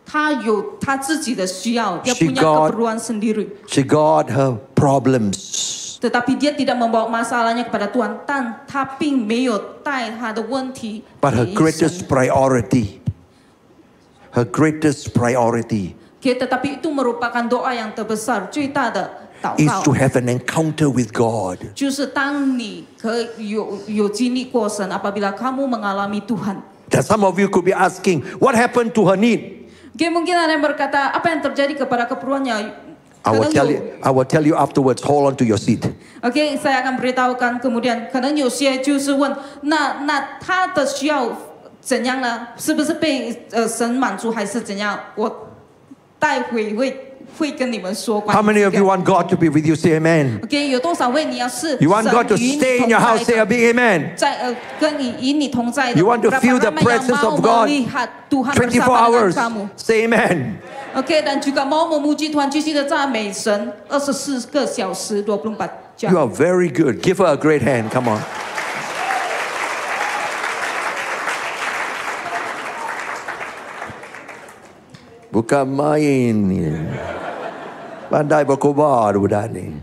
他有他自己的需要，dia She punya got- keperluan sendiri. She got her problems. Tetapi dia tidak membawa masalahnya kepada Tuhan, 但他并没有带他的问题 But her 给神。 greatest priority, her greatest priority Okay, tetapi itu merupakan doa yang terbesar, 最大的祷 is 告 to have an encounter with God. 就是当你可以有经历过神 apabila kamu mengalami Tuhan. That some of you could be asking, what happened to her need? Okay, mungkin ada yang berkata apa yang terjadi kepada keperluannya. I will tell you afterwards. Hold on to your seat. Okay, saya akan beritahukan kemudian，可能有些就是问，那他的需要怎样呢？是不是被神满足还是怎样？我待会会跟你们说关于 How many of you want God to be with you? Say amen. Okay， 有多少位你要是 You want God to stay in your house? Say a big amen. 在跟你与你同在的 You want to feel the presence of God 24 hours? Say amen. Okay, dan juga mau memuji Tuhan 继续的赞美神24个小时24 jam. You are very good. Give her a great hand. Come on. Bukan main ni. Pandai berkobar budak ni.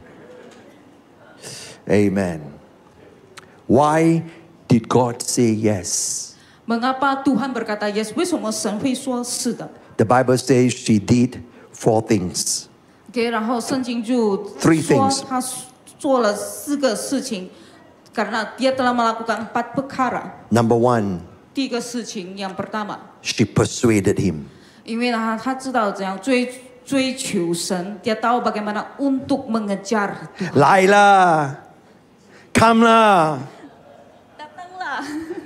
Amen. Why did God say yes? Mengapa Tuhan berkata yes? 为什么神会说是的？ The Bible says she did 4 things. Okay, 然后圣经就 Three 说 things. 他做了4个事情，karena dia telah melakukan 4 perkara. Number 1, 第一个事情yang pertama， she persuaded him. 因为他知道怎样追求神， dia tahu bagaimana untuk mengejar Tuhan. 来啦 Come 啦 Datanglah,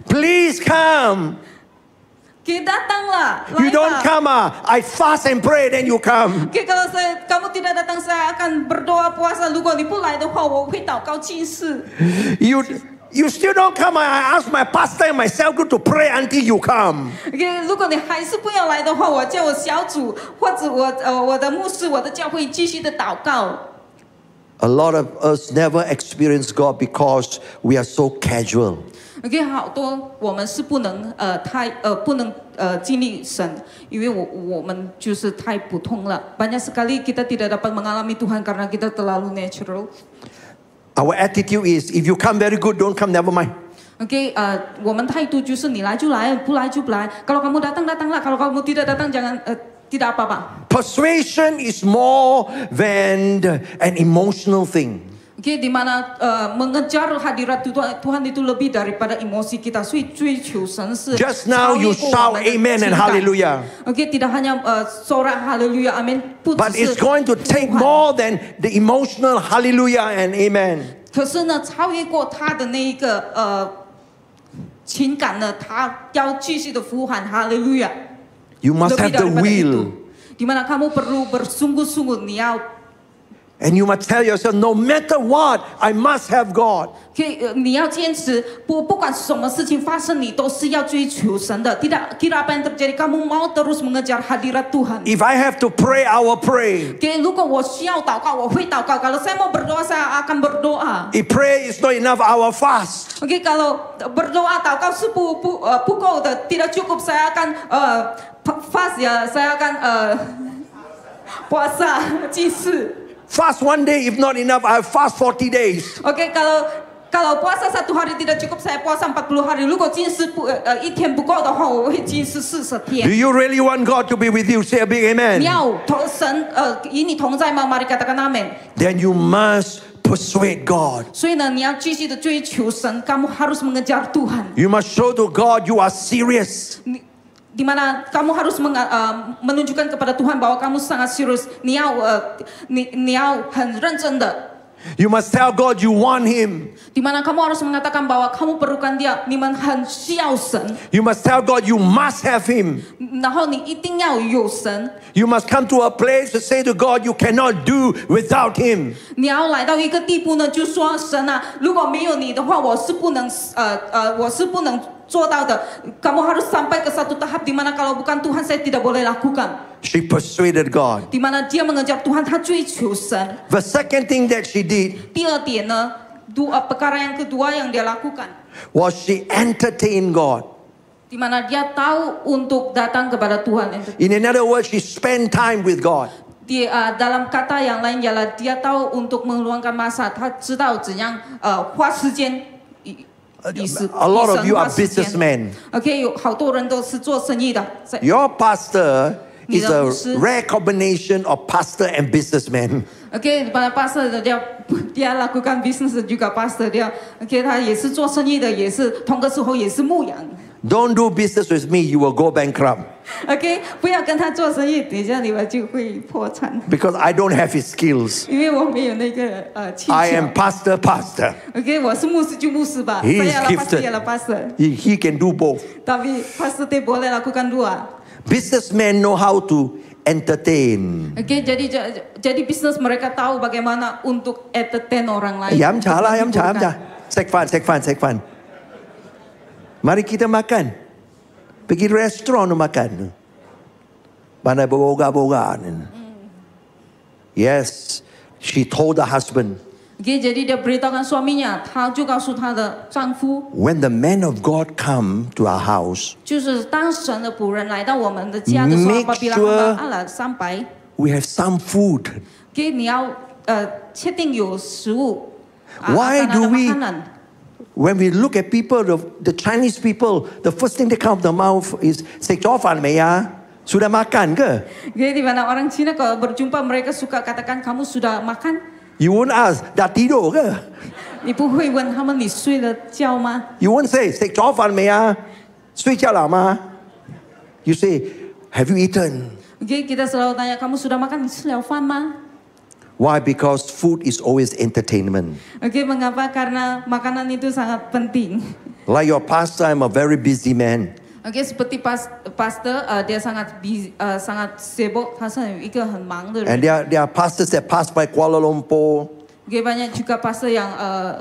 Please come. kita datanglah. You don't Lainlah. come I fast and pray then you come. Okay, kalau kamu tidak datang, saya akan berdoa puasa. 如果你不来的话，我会祷告禁食。 You still don't come I ask my pastor and myself to pray until you come. Okay, 如果你还是不要来的话，我叫我小组或者我的牧师、我的教会继续的祷告。 A lot of us never experience God because we are so casual. Okay, 好多我们是不能不能经历神，因为我们就是太普通了。Banyak sekali kita tidak dapat mengalami Tuhan karena kita terlalu natural. Our attitude is if you come very good, don't come, never mind. Okay, 我们态度就是你来就来，不来就不来。Kalau kamu datang datanglah, kalau kamu tidak datang jangan tidak apa-apa. Persuasion is more than an emotional thing. Okay, di mana mengejar hadirat Tuhan itu lebih daripada emosi kita. 所以追求神是 Just now you shout amen and hallelujah. Okay, tidak hanya sorak haleluya, amin. But it's going to take more than the emotional hallelujah and amen. 可是呢，超越过他的那一个情感呢，他要继续的呼喊哈利路亚。 You must have the will. Di mana kamu perlu bersungguh-sungguh, 你要 And you must tell yourself, no matter what, I must have God. 你要坚持，不管什么事情发生，你都是要追求神的。Tidak kira apa yang terjadi, kamu mau terus mengejar hadirat Tuhan. If I have to pray, I will pray. 如果我需要祷告，我会祷告。Kalau saya mau berdoa, saya akan berdoa. If prayer is not enough, I will fast. Okay, kalau berdoa 祷告是不够的， tidak cukup, saya akan fast ya, saya akan puasa 禁食。 Fast 1 day, if not enough, I fast 40 days. Okay, kalau puasa 1 hari tidak cukup, saya puasa 40 hari. 如果禁食1天不够的话，我会禁食40 天。 Do you really want God to be with you? Say a big amen. 你要神与你同在吗？ Mari katakan amin. Then you must persuade God. 所以呢，你要继续的追求神， kamu harus mengejar Tuhan. You must show to God you are serious. Di mana kamu harus menunjukkan kepada Tuhan bahwa kamu sangat serius. 你要很认真的。 You must tell God you want Him. Di mana kamu harus mengatakan bahwa kamu perlukan Dia. 你们很需要神。 You must tell God you must have Him. 然后你一定要有神。 You must come to a place to say to God you cannot do without Him. 你要来到一个地步呢，就说神啊，如果没有你的话，我是不能做到的。 Kamu harus sampai ke satu tahap di mana kalau bukan Tuhan saya tidak boleh lakukan. She persuaded God. Di mana dia mengejar Tuhan, 他追求神。 The second thing that she did 第二点呢，perkara yang kedua yang dia lakukan, was she entertained God. di mana dia tahu untuk datang kepada Tuhan. In another word, she spent time with God. Dalam kata yang lain ialah dia tahu untuk meluangkan masa, 他知道怎样花时间。 A lot of you are businessmen. Okay, 有好多人都是做生意的。 Your pastor is a rare combination of pastor and businessman. OK， pastor dia lakukan bisnis juga pastor dia，OK， 他也是做生意的，也是同个时候也是牧羊。Don't do business with me, you will go bankrupt. OK， 不要跟他做生意，等一下你们就会破产。Because I don't have his skills. 因为我没有那个技巧。 I am pastor. OK， 我是牧师就牧师吧。 He is Saya gifted. pastor. He can do both. Tapi pastor dia boleh lakukan dua. Businessmen know how to entertain. OK， jadi bisnis mereka tahu bagaimana untuk entertain orang lain. Yam cha. Sek fan. Mari kita makan. Pergi restoran makan. Pandai boga-boga. Yes, she told the husband. OK， jadi dia beritahukan suaminya，他就告诉他的丈夫。 When the man of God come to our house, 就是当神的仆人来到我们的家的时候 Make ，apabila sure hamba Allah sampai， we have some food. OK， 你要确定有食物。Why akan do ada we- makanan. When we look at people, the Chinese people, the first thing that comes out of the mouth is "Sek chofan me ya? Sudah makan ke?" Jadi di mana orang Cina kalau berjumpa mereka suka katakan kamu sudah makan. You won't ask, "Dah tidur ke?" 你不会问他们你睡了觉吗？ You won't say, "Sek chofan me ya? 睡觉了吗?" You say, "Have you eaten?" OK， kita selalu tanya kamu sudah makan，你吃了饭吗 Why? Because food is always entertainment.？OK， mengapa? Karena makanan itu sangat penting. Like your pastor, I'm a very busy man. OK， seperti pastor， dia sangat sangat sibuk， 他是一个很忙的人。 And there are pastors that pass by Kuala Lumpur. OK， banyak juga pastor yang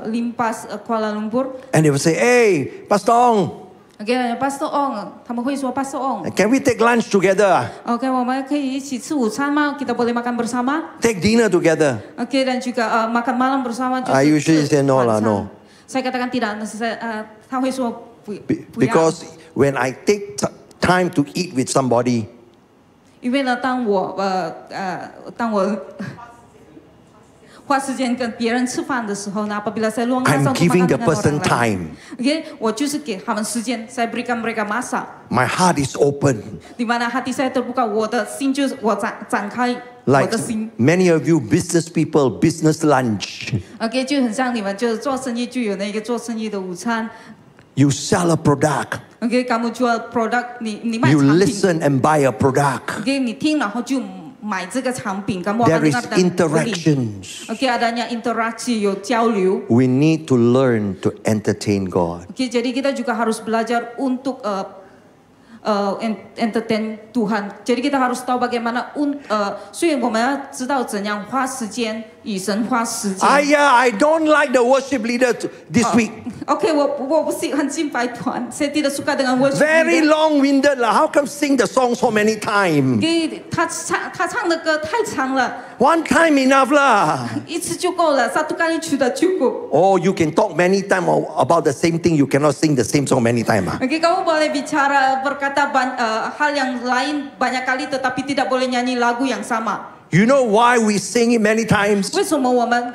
limpas Kuala Lumpur. And they will say, "Hey, Pastor Ong, OK， Pastor Ong， 他们会说 Pastor Ong。 can we take lunch together? OK， 我们可以一起吃午餐吗？ Kita boleh makan bersama。 Take dinner together?" OK， dan juga makan malam bersama。 I usually say no lah, 晚餐 no. Saya katakan tidak， 他会说不要。 Because when I take time to eat with somebody, 因为呢，当我花时间跟别人吃饭的时候呢，apabila saya luangkan I'm waktu giving makan the dengan person orang lain. time. OK， 我就是给他们时间，saya berikan mereka masa， My heart is open. di mana hati saya terbuka，我的心就是我展开我 Like 的心。 many of you business people, business lunch. OK， 就很像你们就是做生意就有那个做生意的午餐。 You sell a product. OK， kamu jual produk， 你卖 You 产品。 listen and buy a product. OK， 你听然后就买这个产品，kamu There akan is dengar dan beli. interactions. OK， adanya interaksi， 有交流。 We need to learn to entertain God. OK， jadi kita juga harus belajar untuk entertain Tuhan. Jadi kita harus tahu bagaimana 所以我们要知道怎样花时间与神花时间。 I don't like the worship leader this week. OK， 我不喜欢敬拜团，saya tidak suka dengan worship Very leader. long-winded lah. How come sing the song so many times? OK， 他唱的歌太长了， One time enough lah. 一次就够了，satu kali sudah cukup. Oh, you can talk many times about the same thing. You cannot sing the same song many times. OK， kamu boleh bicara berkata hal yang lain banyak kali, tetapi tidak boleh nyanyi lagu yang sama. You know why we sing it many times? 为什么我们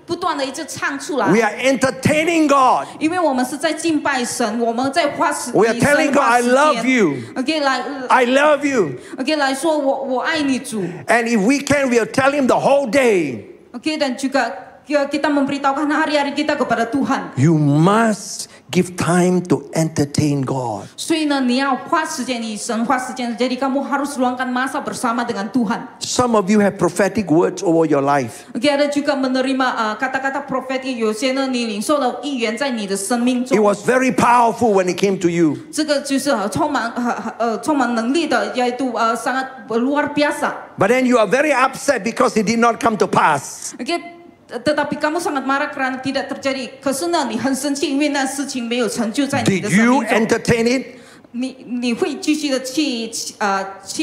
不断的一直唱出来？ We are entertaining God. 因为我们是在敬拜神，我们在花时 We are telling God, "I love you. OK， I love you. OK 来说我爱你主。 And if we can, we'll tell him the whole day. OK， dan juga kita memberitahukan hari-hari kita kepada Tuhan。 You must give time to entertain God. 所以呢，你要花时间，你神花时间， jadi kamu harus luangkan masa bersama dengan Tuhan。 Some of you have prophetic words over your life. OK， ada juga menerima kata-kata profetik， 有些呢你领受了预言在你的生命 It 中。 was very powerful when it came to you. 这个就是充满能力的，yaitu sangat luar biasa。 But then you are very upset because it did not come to pass. OK。 tetapi kamu sangat marah karena tidak terjadi. 可是呢，你很生气，因为那事情没有成就在你 Did 的生 you 命中。 entertain it? 你会继续的去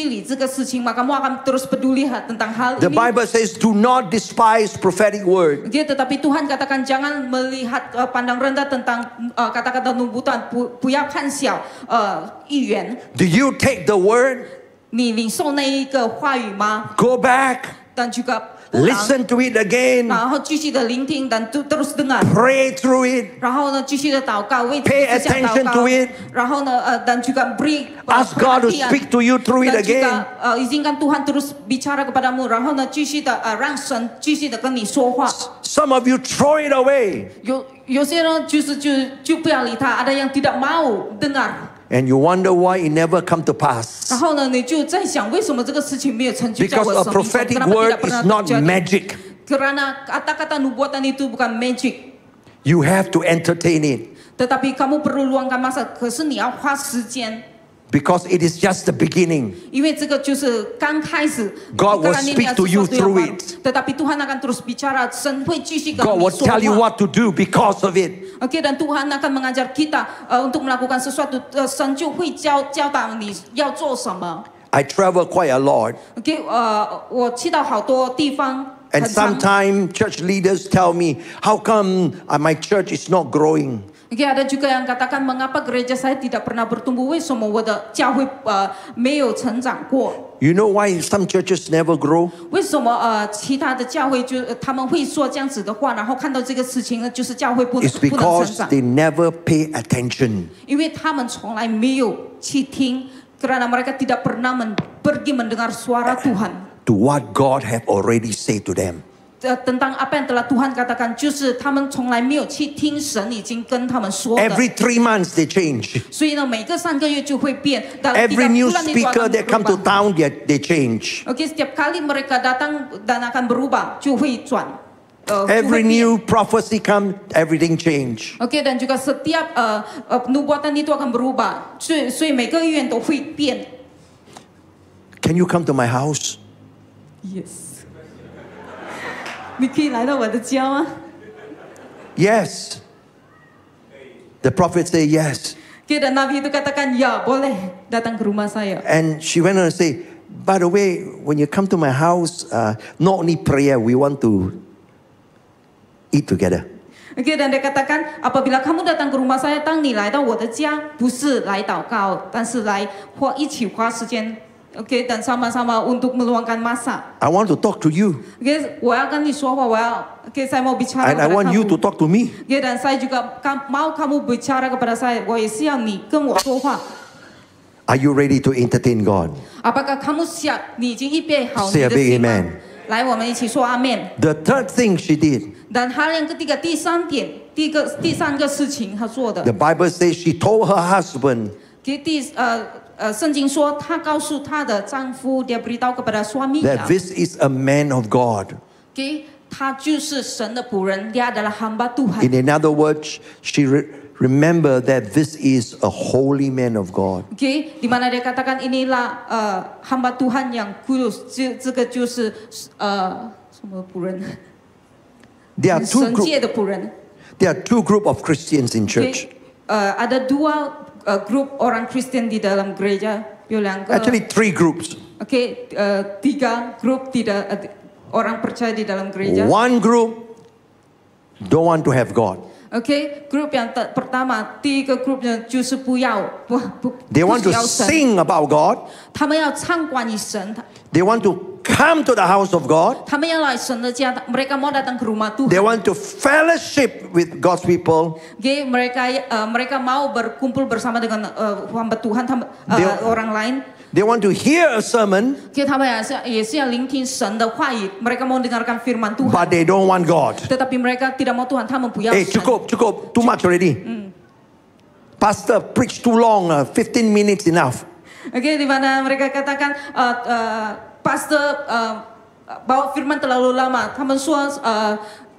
理这个事情吗？ kamu akan terus peduli tentang hal The ini? Bible says, "Do not despise prophetic word." Okay, tetapi Tuhan katakan jangan melihat pandang rendah tentang kata-kata nubuatan, 不要看小预言。 Do you take the word? 你领受那一个话语吗？ Go back. dan juga listen to it again, 然后继续的聆听 dan terus dengar. pray through it, 然后呢，继续的祷告，为 Pay 思想 attention 祷 to 告 it. 然后呢，dan juga beri ask God to perhatian. speak to you through it Dan again. juga izinkan Tuhan terus bicara kepadamu. 然后呢，继续的让神继续的跟你说话。 Some of you throw it away 有些人就不要理他，ada yang tidak mau dengar. and you wonder why it never come to pass. 然后呢，你就在想，为什么这个事情没有成就在 Because 我 a 生命中？ prophetic Kenapa word tidak pernah is not terjadi? magic. Karena kata-kata nubuatan itu bukan magic. You have to entertain it Tetapi kamu perlu luangkan masa. 可是你要花时间。 because it is just the beginning. 因为这个就是刚开始 God will Karena ini speak to you sesuatu yang through baru. it. Tetapi Tuhan akan terus bicara, 神会继续跟 God 你 will 说 tell you 话。 what to do because of it. OK， dan Tuhan akan mengajar kita untuk melakukan sesuatu. 神就会教导你要做什么。 I travel quite a lot, OK， 我去到好多地方。 and 很长 sometimes church leaders tell me, "How come my church is not growing?" OK， ada juga yang katakan mengapa gereja saya tidak pernah bertumbuh? 为什么我的教会没有成长过？ You know why some churches never grow? 为什么其他的教会他们会说这样子的话，然后看到这个事情呢，就是教会不能 It's 成 because 长， they never pay attention. 因为他们从来没有去听， karena mereka tidak pernah pergi mendengar suara Tuhan To what God have already said to them. tentang apa yang telah Tuhan katakan， 就是他们从来没有去听神已经跟他们说的。 Every 3 months they change. 所以呢，每个3个月就会变。 Every new speaker that come to berubah. town, they change. Oke, setiap kali mereka datang dan akan berubah, 就会转。 Every new prophecy come, everything change. Oke, dan juga setiap nubuatan itu akan berubah. 所以每个预言都会变。 Can you come to my house? Yes. 你可以来到我的家吗？ Yes. The prophet say yes. Oke, dan Nabi itu katakan ya boleh datang ke rumah saya. And she went on and say, by the way, when you come to my house, not only prayer, we want to eat together. Oke, dan dia katakan apabila kamu datang ke rumah saya， 当你来到我的家，不是来祷告，但是来一起花时间。Oke, dan sama-sama untuk meluangkan masa. I want to talk to you. Oke, 我要跟你说话，saya mau bicara And I kepada want you kamu. to talk to me. Oke, dan saya juga mau kamu bicara kepada saya. 我也是要你跟我说话。 Are you ready to entertain God? Apakah kamu siap？ 你已经预备好 Say 你 a 的 big 心吗？ amen. 来，我们一起说阿门。 The third thing she did, Dan hal yang ketiga, 第三点，第三个事情她做的 the。Bible says she told her husband, 圣经说，她告诉她的丈夫， dia beritahu kepada that suaminya， this is a man of God. 他就是神的仆人， dia adalah hamba Tuhan。 In another words, she remember that this is a holy man of God. Di mana dia katakan inilah hamba Tuhan yang kudus， 这个就是什么仆人？ There are 神界的仆人。 There are 2 group of Christians in church. Ada 2 grup orang Kristen di dalam gereja. Actually 3 groups. 3 grup orang percaya di dalam gereja. 1 group don't want to have God. Grup yang pertama， 第一个 grupnya 就是不需要 They want to 神， sing about God. 他们要唱关于神， They want to come to the house of God. 他们要来神的家，mereka mau datang ke rumah They Tuhan。 want to fellowship with God's people. Mereka mau berkumpul bersama dengan hamba Tuhan, orang lain. They want to hear a sermon, 他们也是要聆听神的话语，mereka mau dengarkan firman Tuhan。 but they don't want God. Tetapi mereka tidak mau Tuhan， 他们不要 Hey, 神。 cukup, too much already. Pastor preach too long, 15 minutes enough. Di mana mereka katakan pastor bawa firman terlalu lama， 他们说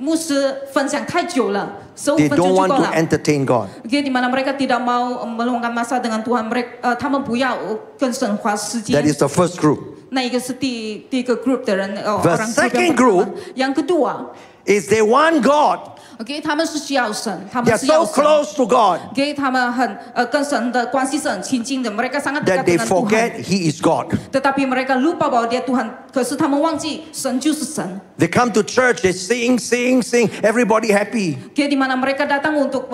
牧师分享太久了，15 They 分钟 don't 就 want 够 to 了。 entertain God. di mana mereka tidak mau meluangkan masa dengan Tuhan， 他们不要跟神花时 That 间。 is the first group. 那一个是第一个 group 的人， The orang second group group yang kedua， is they want God. 他们是需要神，他 They 们 are 是要 so 神。 close to God 他们跟神的关系是很亲近的，mereka sangat that dekat they dengan Tuhan。 forget He is God. Tetapi mereka lupa bahwa dia Tuhan， 可是他们忘记神就是神。 They come to church, they sing, everybody happy. di mana mereka datang untuk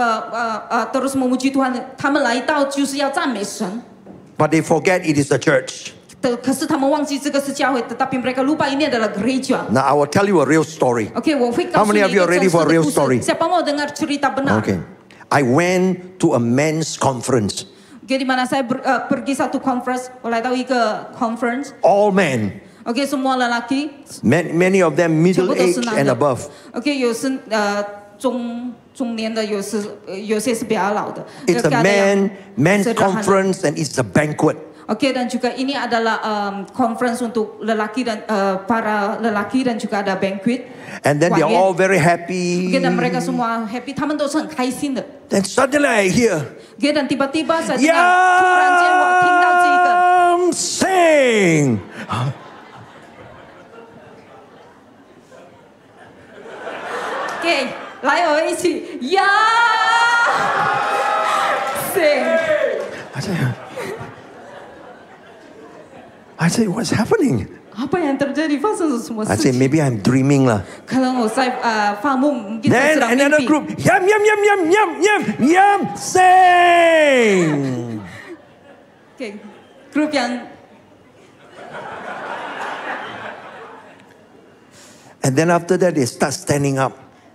terus memuji Tuhan， 他们来到就是要赞美神， But they forget it is a church. 可是他们忘记这个是教会，tetapi mereka lupa ini adalah gereja. Now I will tell you a real story. Okay, 我会 How 告诉 many 你 of 一 you 个 are ready 真 for a 实的 real 故 story? 事。Siapa mau dengar cerita benar? Okay. I went to a men's conference. Okay, di mana saya pergi satu conference, 我来到一个 conference. All men. Okay, semua lelaki. Many of them 全部都是 middle-aged 男 and 的。 above. Okay, 有是中年的，有些是比较老的。 It's a Ada yang men's sederhana. conference and it's a banquet. Oke, dan juga ini adalah conference untuk lelaki dan para lelaki dan juga ada banquet. And then they're 晚宴。 all very happy. Oke, dan mereka semua happy, 他们都是很开心的。 Then suddenly I hear, Oke, dan tiba-tiba saya dengar, 突然间我听到这个 sing.，OK， 来我们一起呀，sing。 I said, what's happening? Apa yang terjadi? 发生了什么 I 事 said, 情？ maybe I'm dreaming lah. 可能我在发梦，mungkin saya Then sedang another mimpi. group, yum, yum, yum, yum, yum, yum, yum, sing. Oke, grup yang And then after that, they start standing up,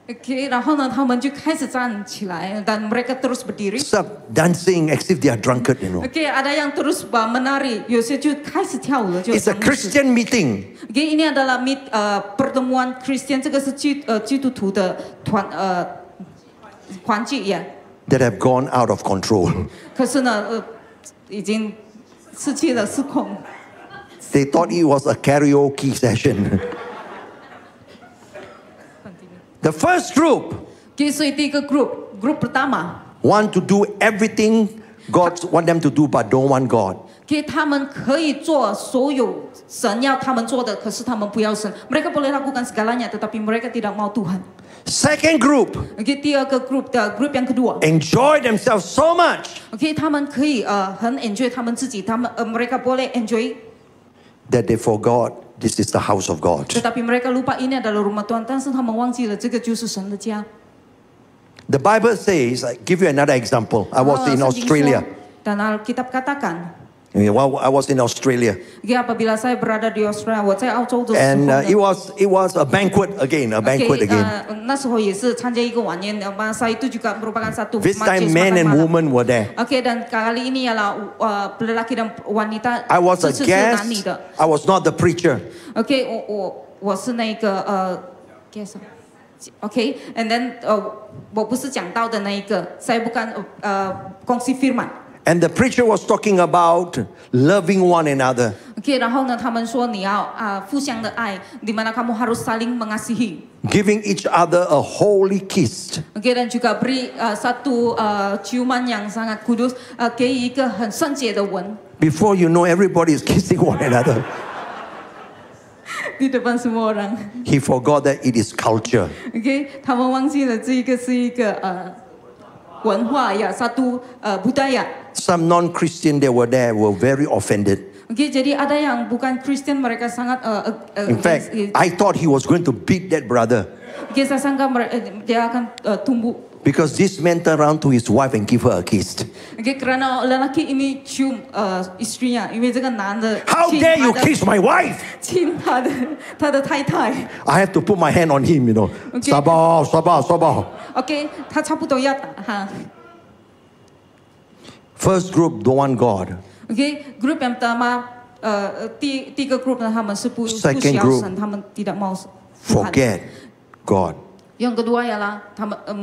OK， 然后呢，他们就开始站起来dan mereka terus berdiri。 start dancing as if they are drunkard, you know. OK， ada yang terus menari，有些就开始跳舞了，就 It's a 尝试。 Christian meeting. OK， ini adalah pertemuan Kristen， 这个是基督徒的团聚呀。 That have gone out of control. 可是呢，已经失去了失控。 They thought it was a karaoke session. The first group OK， 所以第一个 group pertama。 want to do everything God want them to do, but don't want God. OK， 他们可以做所有神要他们做的，可是他们不要神。Mereka boleh lakukan segalanya, tetapi mereka tidak mau Tuhan. Second group OK， 第二个 group 的 group yang kedua。 enjoy themselves so much OK， 他们可以很 enjoy 他们自己，mereka boleh enjoy， that they forgot this is the house of God. tetapi mereka lupa ini adalah rumah Tuhan， 但是他们忘记了这个就是神的家。 The Bible says, I give you another example. I was in 圣经说 Australia. Dan Alkitab katakan， While I was in Australia, OK， apabila saya berada di Australia， 我在澳洲的时候 and 呢 it was a banquet again, a banquet again. OK， 那时候也是参加一个晚宴，masa itu juga merupakan satu This time, majlis men makan and malam. women were there. OK， dan kali ini ialah lelaki dan wanita， I was a 这次是男女 guest. 的。 I was not the preacher. OK， 我是那个guest。OK，and then 我不是讲道的那一个，saya bukan kongsi firman。 And the preacher was talking about loving one another. OK， 然后呢，他们说你要互相的爱，di mana kamu harus saling mengasihi。 Giving each other a holy kiss. OK， dan juga beri satu ciuman yang sangat kudus， 给一个很圣洁的吻。 Before you know, everybody is kissing one another. Di depan semua orang。 He forgot that it is culture. OK， 他们忘记了这个是一个文化呀，satu budaya。 Some non-Christian that were there were very offended. OK， jadi ada yang bukan Kristen mereka sangat In fact, I thought he was going to beat that brother OK， saya sangka dia akan tumbuh. because this man turned around to his wife and give her a kiss. OK， karena lelaki ini cium istrinya， 因为这个男的 How dare you kiss my wife? 亲他的太太。 I have to put my hand on him, you know. Okay. Sabah, sabah, sabah. OK， 他差不多要打他。First group don't want God. OK，group yang pertama，第一个 group 呢，他们是不需 Second 要 group. 神，他们tidak mau Tuhan。 Forget God. Yang kedua ialah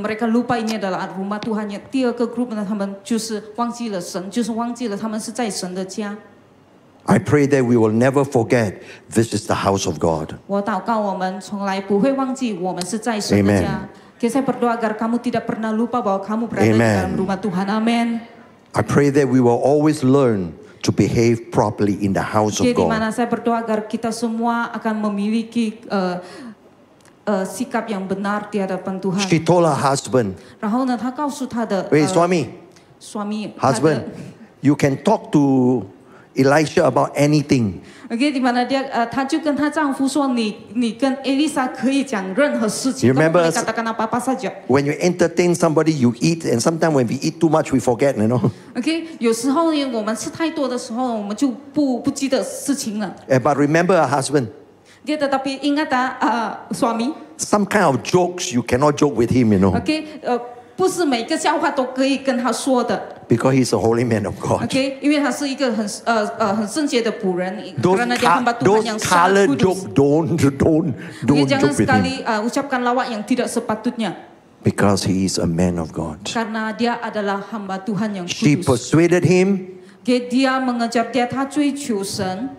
mereka lupa ini adalah rumah Tuhannya。第二个 group 呢，他们就是忘记了神，就是忘记了他们是在神的家。 I pray that we will never forget this is the house of God. 我祷告，我们从来不会忘记我们是在神的家。Saya berdoa agar kamu tidak pernah lupa bahwa kamu berada di dalam rumah Tuhan. Amin. I pray that we will always learn to behave properly in the house of Di God. mana saya berdoa agar kita semua akan memiliki sikap yang benar di hadapan Tuhan. She told her husband, 然后呢，她告诉她的 "Wait, Swami, suami， husband, you can talk to Elisha about anything. OK， di mana dia 她就跟她丈夫说，你跟 Elisa 可以讲任何事情， You 都 remember- boleh katakan apa-apa saja。 When you entertain somebody, you eat, and sometimes when we eat too much, we forget, you know. OK， 有时候呢，我们吃太多的时候，我们就不记得事情了。But remember a husband. Dia tetapi ingat suami。 Some kind of jokes you cannot joke with him, you know, OK， 不是每个笑话都可以跟他说的。 because he's a holy man of God. OK， 因为他是一个很圣洁的仆人。 Those, Kerana dia hamba Tuhan yang sangat color kudus. joke, don't Okay, jangan joke with him, sekali ucapkan lawak yang tidak sepatutnya. because he is a man of God. Karena dia adalah hamba Tuhan yang She kudus. persuaded him. Okay, dia mengejar dia, 他追求神。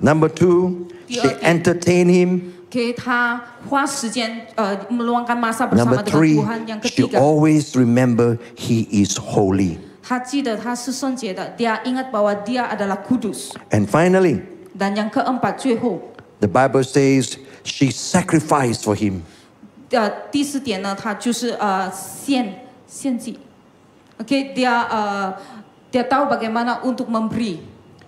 Number 2, she entertained him. Okay, 他花时间meluangkan masa Number bersama dengan 3, Tuhan. Yang she ketiga, always remember he is holy. 他记得他是圣洁的，dia ingat bahwa dia adalah kudus. And finally, Dan yang keempat, 最后 the Bible says she sacrificed for him. 第四点呢，他就是献祭。Okay, dia tahu bagaimana untuk memberi.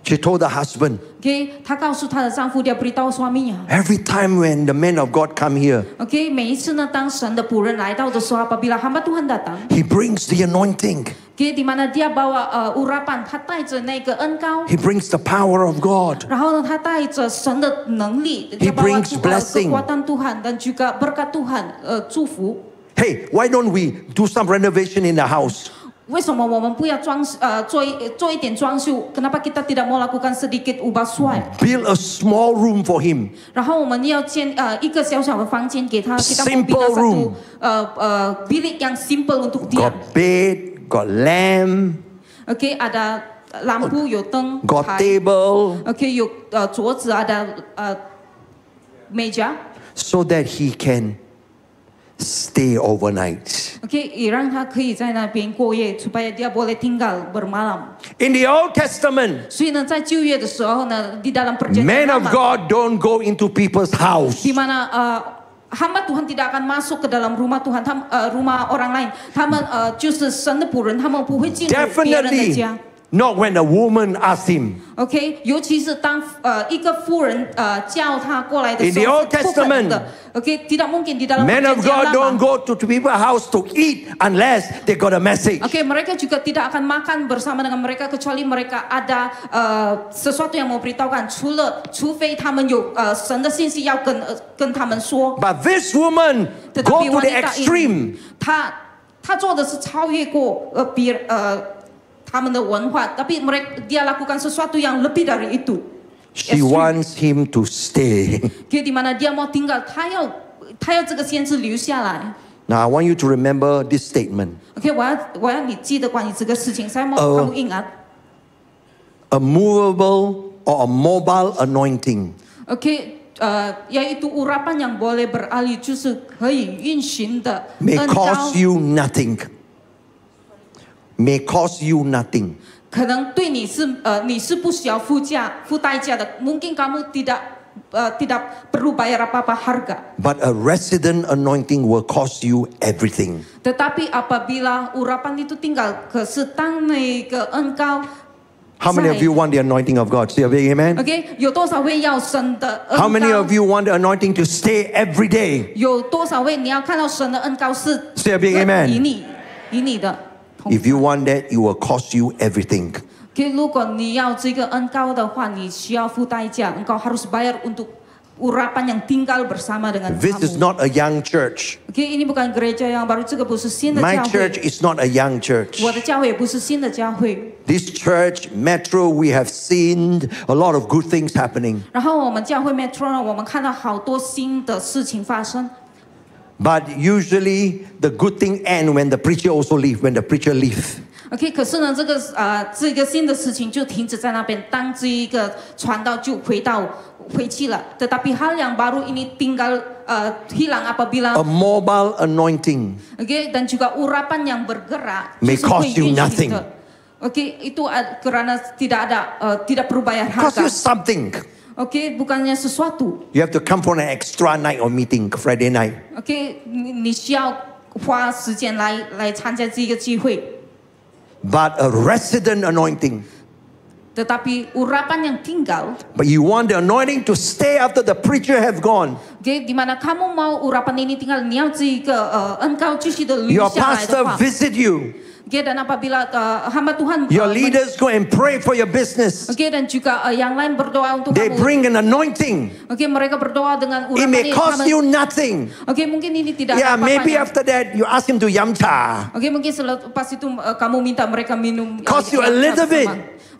She told the husband, Okay, 她告诉她的丈夫，dia beritahu suaminya. every time when the man of God come here, Okay， 每一次呢，当神的仆人来到的时候，apabila hamba Tuhan datang， he brings the anointing. okay, di mana dia bawa urapan， 他带着那个恩膏， He brings the power of God. 然后呢，他带着神的能力， He dia bawa brings blessing. kekuatan Tuhan dan juga berkat Tuhan，祝福。 Hey, why don't we do some renovation in the house? 为什么我们不要做一点装修 ？Kenapa kita tidak mau lakukan sedikit ubah suai？ Build a small room for him. 然后我们要建一个小小的房间给他 kita mau Simple bina room. satu bilik yang simple untuk dia. Got bed, got lamp, OK， ada lampu， 有灯 got 台 table, OK， 有桌子 ada meja so that he can stay overnight. OK， 也让他可以在那边过夜 supaya dia boleh tinggal bermalam。 In the Old Testament, 所以呢，在旧约的时候呢，di dalam perjanjian men of lama， God don't go into people's house. di mana hamba Tuhan tidak akan masuk ke dalam rumah Tuhan， rumah orang lain， 他们就是神的仆人，他们不会进入别人的 Definitely 家。 not when a woman asks him. OK， 尤其是当一个妇人叫他过来的 In 时 the 候 Old 是不可能的。 Testament, OK， tidak mungkin di dalam Men of God perjanjian don't lama。 go to people's house to eat unless they got a message. OK， mereka juga tidak akan makan bersama dengan mereka kecuali mereka ada sesuatu yang mau beritahukan， 除非他们有神的信息要跟他们说。 But this woman go Tetapi to the wanita extreme. ini， 她做的是超越过他们的文化， tapi dia lakukan sesuatu yang lebih dari itu。 She wants him to stay. OK， di mana dia mau tinggal， 他要这个先知留下来。 Now I want you to remember this statement. OK， 我要你记得关于这个事情，saya mau kamu ingat。 A movable or a mobile anointing OK， yaitu urapan yang boleh beralih， 就是可以运行的 may 恩膏， cost you nothing. May cost you nothing. 可能对你是不需要付代价的，mungkin kamu tidak perlu bayar apa-apa harga. But a resident anointing will cost you everything. Tetapi apabila urapan itu tinggal， 可是当那个恩膏 How many of you want the anointing of God? Say a big amen. OK， 有多少位要神的恩 How many 膏 of？ you want the anointing to stay every day? 有多少位你要看到神的恩膏是 Say a big amen. 以你的？ If you want that, it will cost you everything. OK， 如果你要这个恩膏的话，你需要付代价，engkau harus bayar untuk urapan yang tinggal bersama dengan This is kamu. not a young church. OK， ini bukan gereja yang baru， 这个不是新的 My 教 church 会， is not a young church. 我的教会也不是新的教会。 This church, Metro, we have seen a lot of good things happening. 然后我们教会 Metro 呢，我们看到好多新的事情发生。 But usually the good thing ends when the preacher also leaves, when the preacher leaves. OK， 可是呢，这个新的事情就停止在那边，当这一个传道就回去了。Tetapi hal yang baru ini tinggal hilang apabila A mobile anointing OK， dan juga urapan yang bergerak may 就是会 cost you 运行 nothing. 的。OK， itu kerana tidak perlu bayar cost you harga。 something. OK， bukannya sesuatu。 You have to come for an extra night of meeting, Friday night. OK， 你需要花时间来参加这个聚会。 But a resident anointing Tetapi urapan yang tinggal, but you want the anointing to stay after the preacher have gone. di mana kamu mau urapan ini tinggal, 你要这个恩膏继续的留 Your 下来的 pastor 话， visit you. dan apabila hamba Tuhan Your leaders go and pray for your business. dan juga yang lain berdoa untuk They kamu. bring an anointing. Mereka berdoa dengan It urapan may ini. cost you nothing. Mungkin ini tidak Yeah, ada maybe apa-apanya. after that you ask him to yamcha. Mungkin selepas itu kamu minta mereka minum. Cost you a little bit.